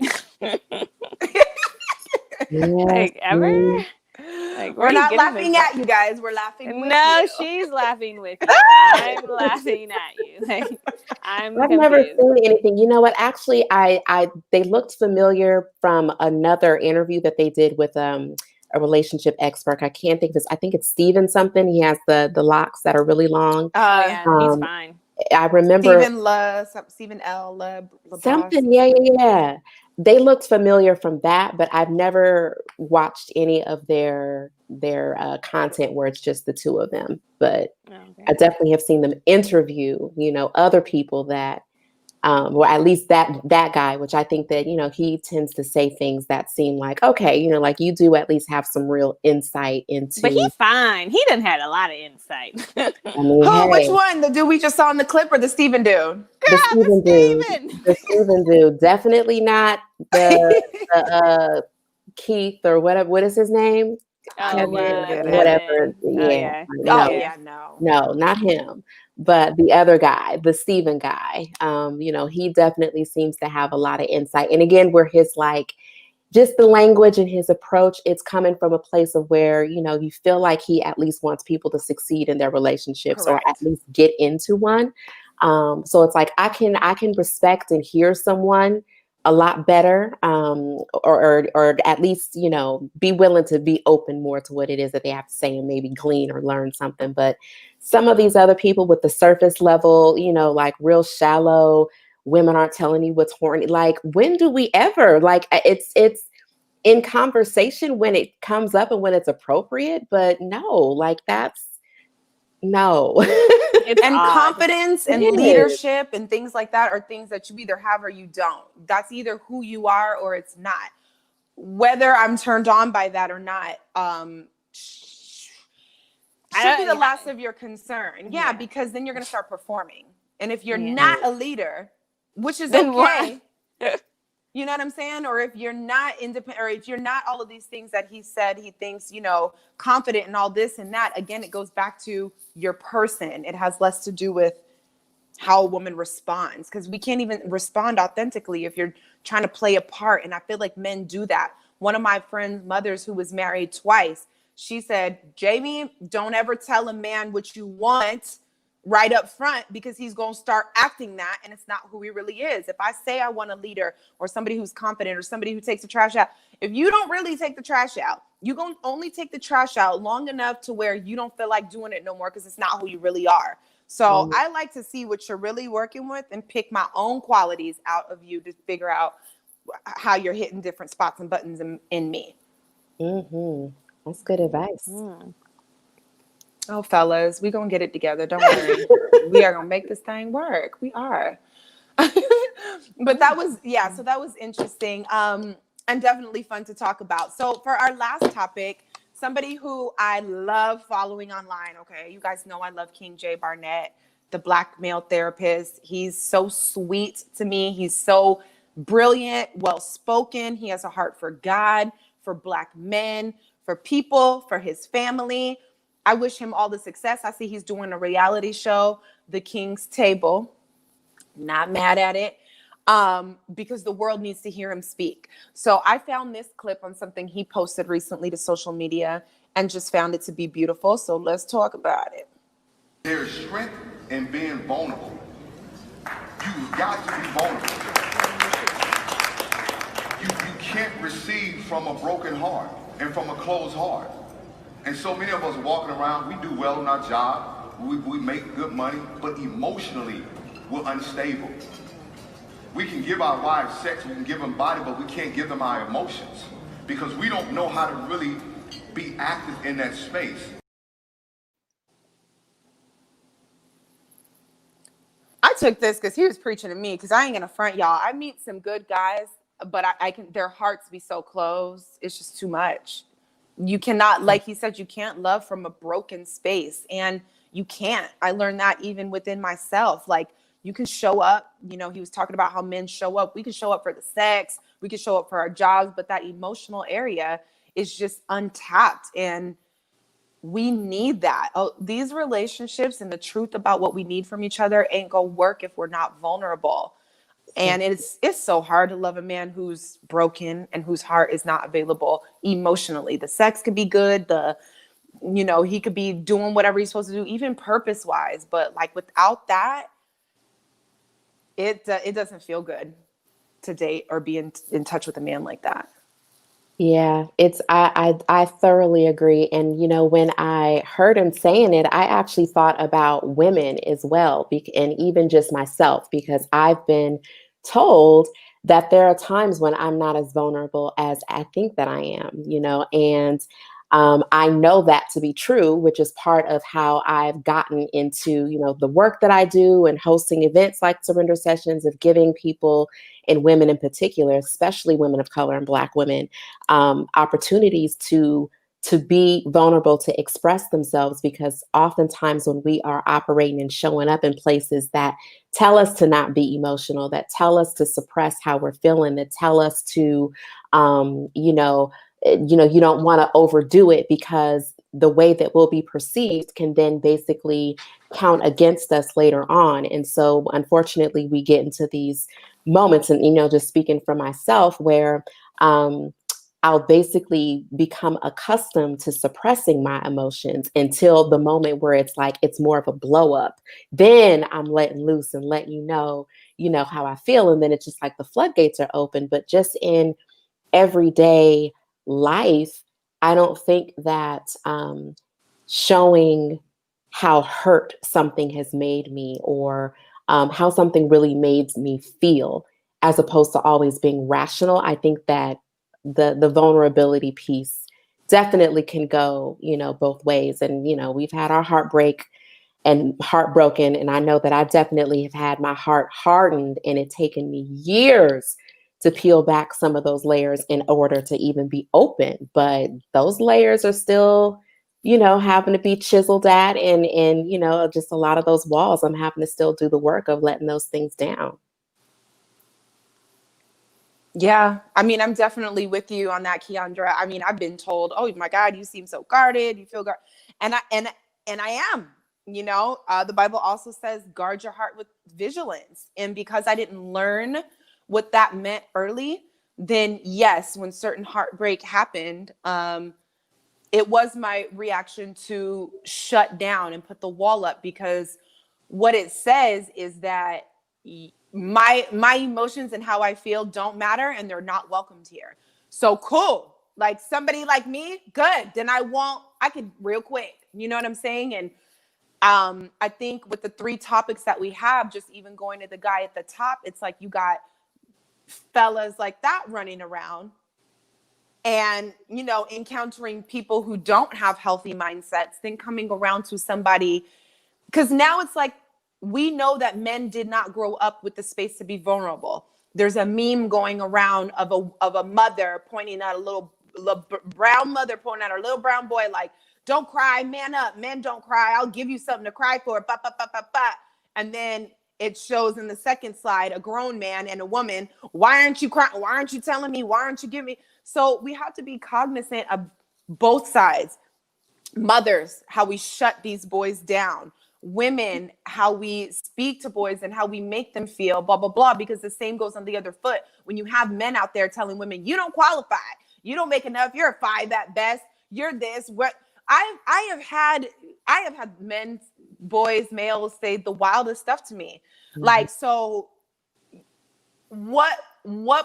like ever?" Like, we're not laughing at you guys. We're laughing with you. No, she's laughing with you. I'm laughing at you. Like, I've never seen anything. You know what? Actually, they looked familiar from another interview that they did with a relationship expert. I can't think of this. I think it's Steven something. He has the locks that are really long. He's fine. I remember Stephen L. Something. Yeah. They looked familiar from that, but I've never watched any of their content where it's just the two of them. But I definitely have seen them interview, other people that, or at least that guy, which I think that, he tends to say things that seem like, okay, like you do at least have some real insight into. But he's fine. He done had a lot of insight. Which one? The dude we just saw in the clip or the Steven dude? The Steven dude. Definitely not the Keith or whatever. What is his name? Whatever. No, not him. But the other guy, the Steven guy, he definitely seems to have a lot of insight. And again, where his just the language and his approach, it's coming from a place of where, you feel like he at least wants people to succeed in their relationships. Correct. Or at least get into one. So it's like I can respect and hear someone a lot better, or at least, be willing to be open more to what it is that they have to say and maybe glean or learn something. But some of these other people with the surface level, like real shallow, women aren't telling you what's horny. Like, when do we ever? Like, it's in conversation when it comes up and when it's appropriate, but no, like that's no. It's And odd. confidence and It is. leadership and things like that are things that you either have or you don't. That's either who you are or it's not. Whether I'm turned on by that or not, should be the last of your concern. Yeah, because then you're going to start performing. And if you're not a leader, which is Then okay, you know what I'm saying? Or if you're not independent, or if you're not all of these things that he said, he thinks, you know, confident and all this and that, again, it goes back to your person. It has less to do with how a woman responds, because we can't even respond authentically if you're trying to play a part. And I feel like men do that. One of my friend's mothers who was married twice, she said, Jaimi, don't ever tell a man what you want right up front, because he's going to start acting that, and it's not who he really is. If I say I want a leader or somebody who's confident or somebody who takes the trash out, if you don't really take the trash out, you're going to only take the trash out long enough to where you don't feel like doing it no more, because it's not who you really are. So I like to see what you're really working with and pick my own qualities out of you to figure out how you're hitting different spots and buttons in me. That's good advice. Oh, fellas, we gonna get it together. Don't worry. We are gonna make this thing work. We are. But that was, so that was interesting. And definitely fun to talk about. So for our last topic, somebody who I love following online. Okay, you guys know I love King J Barnett, the Black male therapist. He's so sweet to me. He's so brilliant, well-spoken. He has a heart for God, for Black men, for people, for his family. I wish him all the success. I see he's doing a reality show, The King's Table. Not mad at it, because the world needs to hear him speak. So I found this clip on something he posted recently to social media and just found it to be beautiful. So let's talk about it. There's strength in being vulnerable. You've got to be vulnerable. You can't receive from a broken heart and from a closed heart. And so many of us walking around, we do well in our job, we make good money, but emotionally, we're unstable. We can give our wives sex, we can give them body, but we can't give them our emotions, because we don't know how to really be active in that space. I took this because he was preaching to me, because I ain't gonna front y'all. I meet some good guys, but I can, their hearts be so closed. It's just too much. You cannot, like he said, you can't love from a broken space, and you can't. I learned that even within myself. Like, you can show up, you know, he was talking about how men show up. We can show up for the sex, we can show up for our jobs, but that emotional area is just untapped, and we need that. Oh, these relationships and the truth about what we need from each other ain't gonna work if we're not vulnerable. And it's so hard to love a man who's broken and whose heart is not available emotionally. The sex could be good, he could be doing whatever he's supposed to do, even purpose-wise, but like without that, it doesn't feel good to date or be in touch with a man like that. Yeah, I thoroughly agree. And when I heard him saying it, I actually thought about women as well, and even just myself, because I've been told that there are times when I'm not as vulnerable as I think that I am, and I know that to be true, which is part of how I've gotten into, the work that I do and hosting events like Surrender Sessions, of giving people, and women in particular, especially women of color and Black women, opportunities to be vulnerable, to express themselves, because oftentimes when we are operating and showing up in places that tell us to not be emotional, that tell us to suppress how we're feeling, that tell us to, you don't want to overdo it, because the way that we'll be perceived can then basically count against us later on. And so unfortunately, we get into these moments, and, just speaking for myself, where I'll basically become accustomed to suppressing my emotions until the moment where it's like, it's more of a blow up. Then I'm letting loose and letting you know how I feel. And then it's just like the floodgates are open. But just in everyday life, I don't think that showing how hurt something has made me, or how something really made me feel, as opposed to always being rational. I think that the vulnerability piece definitely can go, both ways. And, we've had our heartbreak and heartbroken. And I know that I definitely have had my heart hardened, and it taken me years to peel back some of those layers in order to even be open. But those layers are still, having to be chiseled at, and, just a lot of those walls, I'm having to still do the work of letting those things down. Yeah, I mean, I'm definitely with you on that, Keandra. I mean, I've been told, "Oh my God, you seem so guarded. You feel guarded," and I am. The Bible also says, "Guard your heart with vigilance." And because I didn't learn what that meant early, then yes, when certain heartbreak happened, it was my reaction to shut down and put the wall up, because what it says is that my emotions and how I feel don't matter, and they're not welcomed here. So cool. Like somebody like me, good. Then I could real quick. You know what I'm saying? And I think with the 3 topics that we have, just even going to the guy at the top, it's like you got fellas like that running around and, encountering people who don't have healthy mindsets, then coming around to somebody, because now it's like, we know that men did not grow up with the space to be vulnerable. There's a meme going around of a mother pointing at a little brown mother pointing at her little brown boy, like, "Don't cry, man up, men don't cry. I'll give you something to cry for." Ba, ba, ba, ba, ba. And then it shows in the second slide a grown man and a woman. "Why aren't you crying? Why aren't you telling me? Why aren't you giving me?" So we have to be cognizant of both sides. Mothers, how we shut these boys down. Women, how we speak to boys and how we make them feel, blah, blah, blah, because the same goes on the other foot. When you have men out there telling women, "You don't qualify, you don't make enough, you're a 5 at best, you're this," what I have had men, boys, males say the wildest stuff to me. Mm-hmm. Like, so what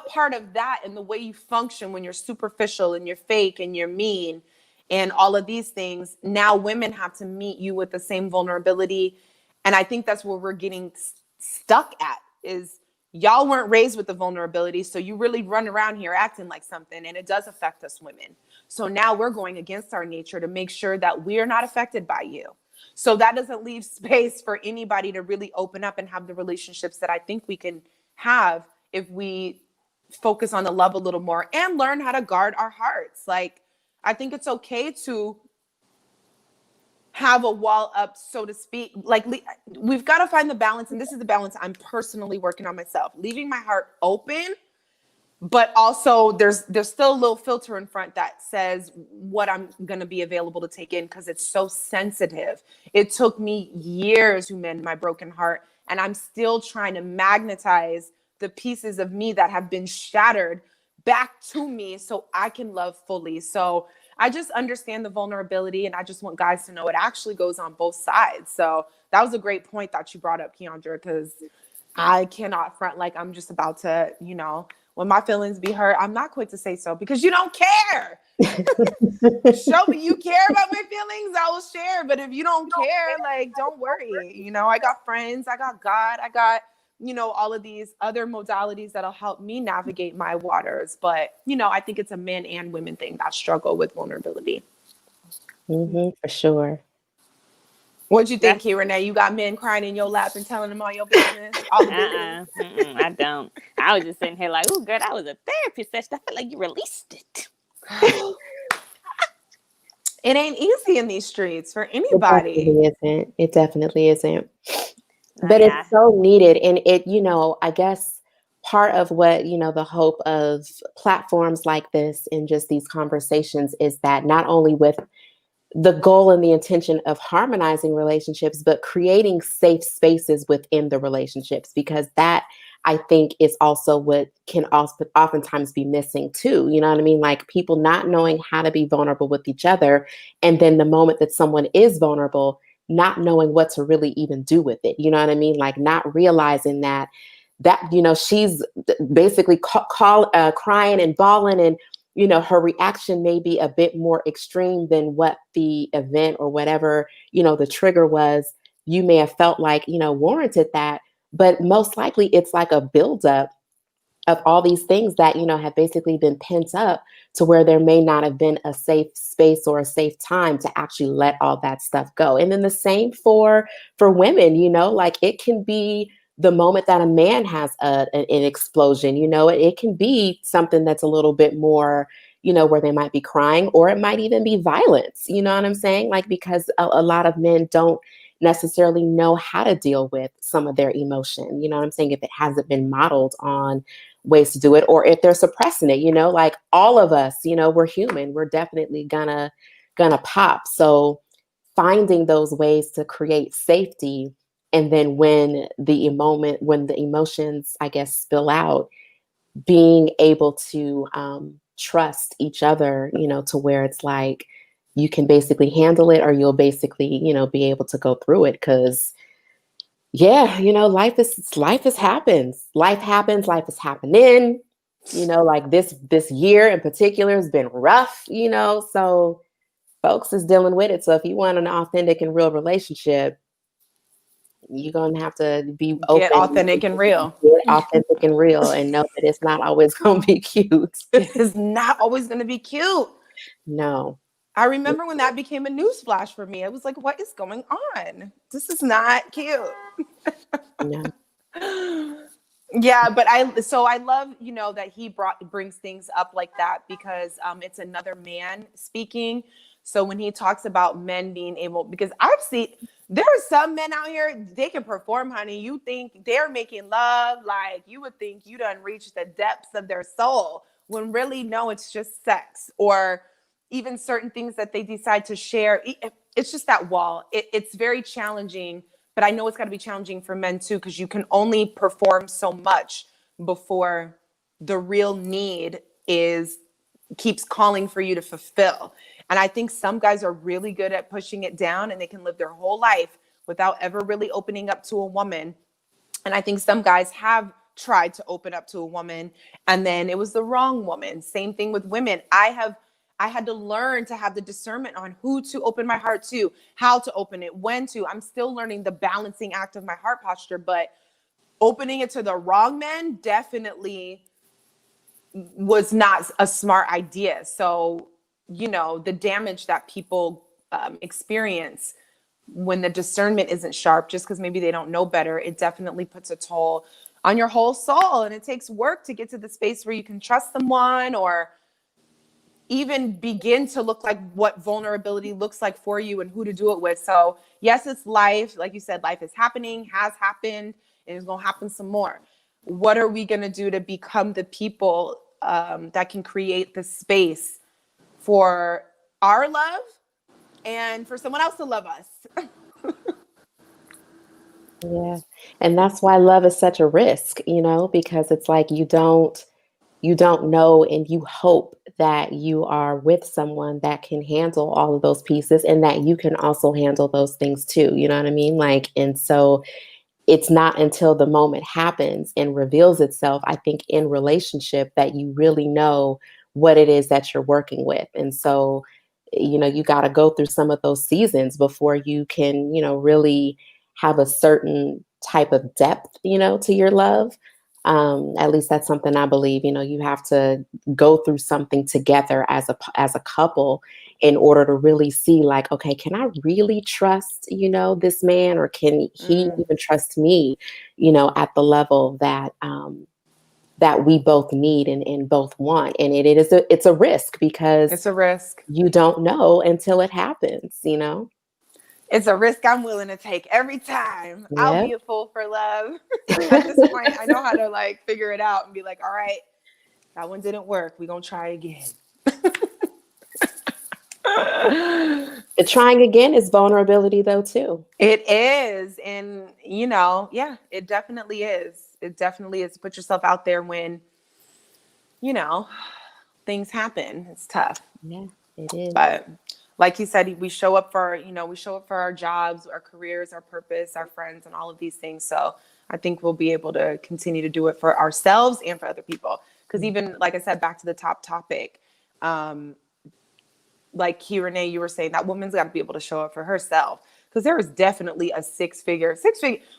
part of that and the way you function when you're superficial and you're fake and you're mean and all of these things, now women have to meet you with the same vulnerability. And I think that's where we're getting stuck at, is y'all weren't raised with the vulnerability, so you really run around here acting like something, and it does affect us women. So now we're going against our nature to make sure that we are not affected by you. So that doesn't leave space for anybody to really open up and have the relationships that I think we can have if we focus on the love a little more and learn how to guard our hearts. Like, I think it's okay to have a wall up, so to speak. Like, we've got to find the balance. And this is the balance I'm personally working on myself, leaving my heart open, but also there's still a little filter in front that says what I'm going to be available to take in, because it's so sensitive. It took me years to mend my broken heart, and I'm still trying to magnetize the pieces of me that have been shattered back to me so I can love fully. So I just understand the vulnerability, and I just want guys to know it actually goes on both sides. So that was a great point that you brought up, Keandra, because I cannot front like I'm just about to, when my feelings be hurt, I'm not quick to say so, because you don't care. Show me you care about my feelings, I will share. But if you don't care, like, don't worry. I got friends, I got God, I got, all of these other modalities that'll help me navigate my waters. But, I think it's a men and women thing that struggle with vulnerability. Mm-hmm, for sure. What'd you think, Renee? You got men crying in your lap and telling them all your business? All the business? I don't. I was just sitting here like, "Oh, girl, that was a therapy session. I feel like you released it." It ain't easy in these streets for anybody. It definitely isn't. But it's so needed. And I guess part of what, the hope of platforms like this and just these conversations is that not only with the goal and the intention of harmonizing relationships, but creating safe spaces within the relationships, because that, I think, is also what can also oftentimes be missing too. You know what I mean? Like, people not knowing how to be vulnerable with each other. And then the moment that someone is vulnerable, not knowing what to really even do with it. You know what I mean? Like, not realizing that, she's basically crying and bawling, and, her reaction may be a bit more extreme than what the event or whatever, the trigger was. You may have felt like, warranted that. But most likely it's like a buildup of all these things that, have basically been pent up to where there may not have been a safe space or a safe time to actually let all that stuff go. And then the same for women, like it can be the moment that a man has an explosion, it can be something that's a little bit more, where they might be crying, or it might even be violence, you know what I'm saying? Like, because a lot of men don't necessarily know how to deal with some of their emotion, you know what I'm saying? If it hasn't been modeled on ways to do it, or if they're suppressing it, like all of us, we're human, we're definitely gonna pop. So finding those ways to create safety, and then when the emotions, I guess, spill out, being able to trust each other, to where it's like you can basically handle it, or you'll basically, be able to go through it. Because yeah, life happens. Life happens. Life is happening. Like this year in particular has been rough. So folks is dealing with it. So if you want an authentic and real relationship, you're gonna have to be open, Get authentic and real. get authentic and real, and know that it's not always gonna be cute. It is not always going to be cute. No. I remember when that became a news flash for me. I was like, what is going on? This is not cute. No. Yeah, but I love, that he brings things up like that, because it's another man speaking. So when he talks about men being able, because I've seen, there are some men out here, they can perform, honey. You think they're making love, like you would think you done reached the depths of their soul, when really, no, it's just sex, or even certain things that they decide to share. It's just that wall. It's very challenging, but I know it's got to be challenging for men too, because you can only perform so much before the real need keeps calling for you to fulfill. And I think some guys are really good at pushing it down, and they can live their whole life without ever really opening up to a woman. And I think some guys have tried to open up to a woman, and then it was the wrong woman. Same thing with women. I had to learn to have the discernment on who to open my heart to, how to open it, when to. I'm still learning the balancing act of my heart posture, but opening it to the wrong men definitely was not a smart idea. So, the damage that people experience when the discernment isn't sharp, just because maybe they don't know better, it definitely puts a toll on your whole soul. And it takes work to get to the space where you can trust someone, or even begin to look like what vulnerability looks like for you and who to do it with. So yes, it's life. Like you said, life is happening, has happened, and it's going to happen some more. What are we going to do to become the people that can create the space for our love and for someone else to love us? Yeah. And that's why love is such a risk, because it's like you don't know, and you hope that you are with someone that can handle all of those pieces, and that you can also handle those things too. You know what I mean? Like, and so it's not until the moment happens and reveals itself, I think, in relationship, that you really know what it is that you're working with. And so, you got to go through some of those seasons before you can, really have a certain type of depth, to your love. At least that's something I believe. You have to go through something together as a couple in order to really see, like, okay, can I really trust, this man, or can he even trust me, at the level that that we both need and both want. And it's a risk, because It's a risk. you don't know until it happens, It's a risk I'm willing to take every time. I'll Yeah. be a fool for love. At this point, I know how to like figure it out and be like, all right, that one didn't work. We're going to try again. The trying again is vulnerability though, too. It is. And, yeah, it definitely is. It definitely is. Put yourself out there when, things happen. It's tough. Yeah, it is. But like you said, we show up for our jobs, our careers, our purpose, our friends, and all of these things. So I think we'll be able to continue to do it for ourselves and for other people. Because even, like I said, back to the top topic, like Renee, you were saying, that woman's got to be able to show up for herself. because there is definitely a six figure.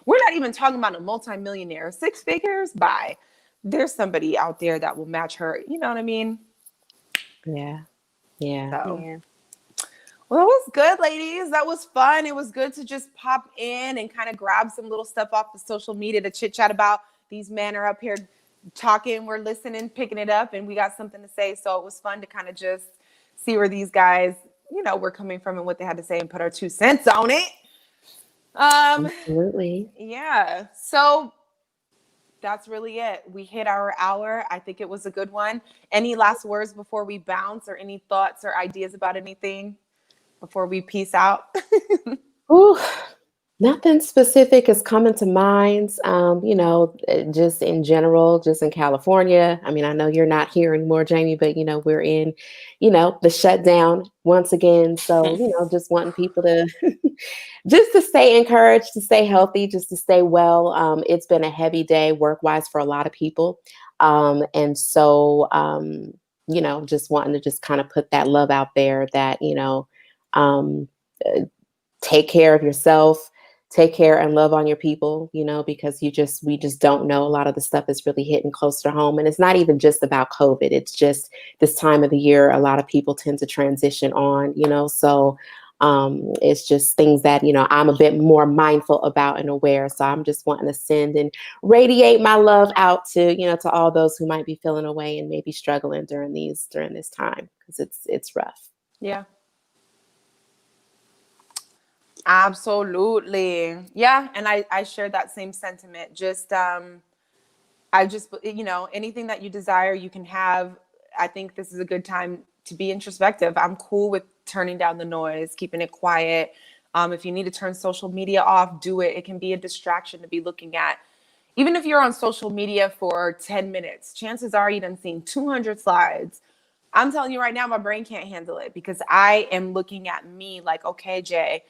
We're not even talking about a multimillionaire. Six figures, bye. There's somebody out there that will match her. You know what I mean? Yeah. Yeah. So. Yeah. Well, it was good, ladies. That was fun. It was good to just pop in and kind of grab some little stuff off the social media to chit chat about. These men are up here talking, we're listening, picking it up, and we got something to say. So it was fun to kind of just see where these guys, were coming from and what they had to say and put our 2 cents on it. Absolutely. Yeah. So that's really it. We hit our hour. I think it was a good one. Any last words before we bounce, or any thoughts or ideas about anything before we peace out? Ooh, nothing specific is coming to mind. Just in general, just in California. I mean, I know you're not here anymore, Jaimi, but we're in, the shutdown once again. So, just wanting people to just to stay encouraged, to stay healthy, just to stay well. It's been a heavy day work-wise for a lot of people. And so, just wanting to just kind of put that love out there that, um, take care of yourself, take care and love on your people, because we just don't know. A lot of the stuff is really hitting close to home. And it's not even just about COVID. It's just this time of the year, a lot of people tend to transition on, so it's just things that, I'm a bit more mindful about and aware. So I'm just wanting to send and radiate my love out to, to all those who might be feeling away and maybe struggling during this time, because it's rough. Yeah. Absolutely. Yeah. And I share that same sentiment. Just, anything that you desire, you can have. I think this is a good time to be introspective. I'm cool with turning down the noise, keeping it quiet. If you need to turn social media off, do it. It can be a distraction to be looking at. Even if you're on social media for 10 minutes, chances are you done seen 200 slides. I'm telling you right now, my brain can't handle it, because I am looking at me like, okay, Jay,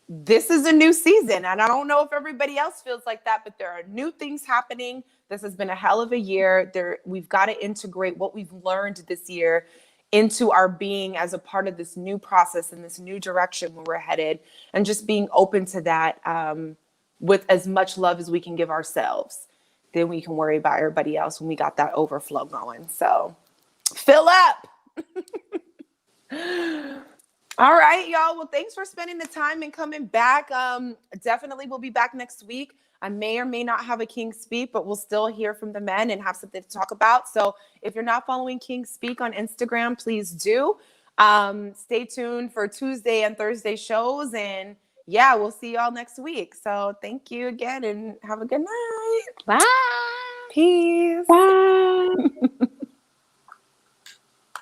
this is a new season, and I don't know if everybody else feels like that, but there are new things happening. This has been a hell of a year. We've got to integrate what we've learned this year into our being as a part of this new process and this new direction where we're headed, and just being open to that, with as much love as we can give ourselves. Then we can worry about everybody else when we got that overflow going. So fill up. All right, y'all. Well, thanks for spending the time and coming back. Definitely we'll be back next week. I may or may not have a King Speak, but we'll still hear from the men and have something to talk about. So if you're not following King Speak on Instagram, please do. Stay tuned for Tuesday and Thursday shows. And yeah, we'll see y'all next week. So thank you again and have a good night. Bye. Peace. Bye.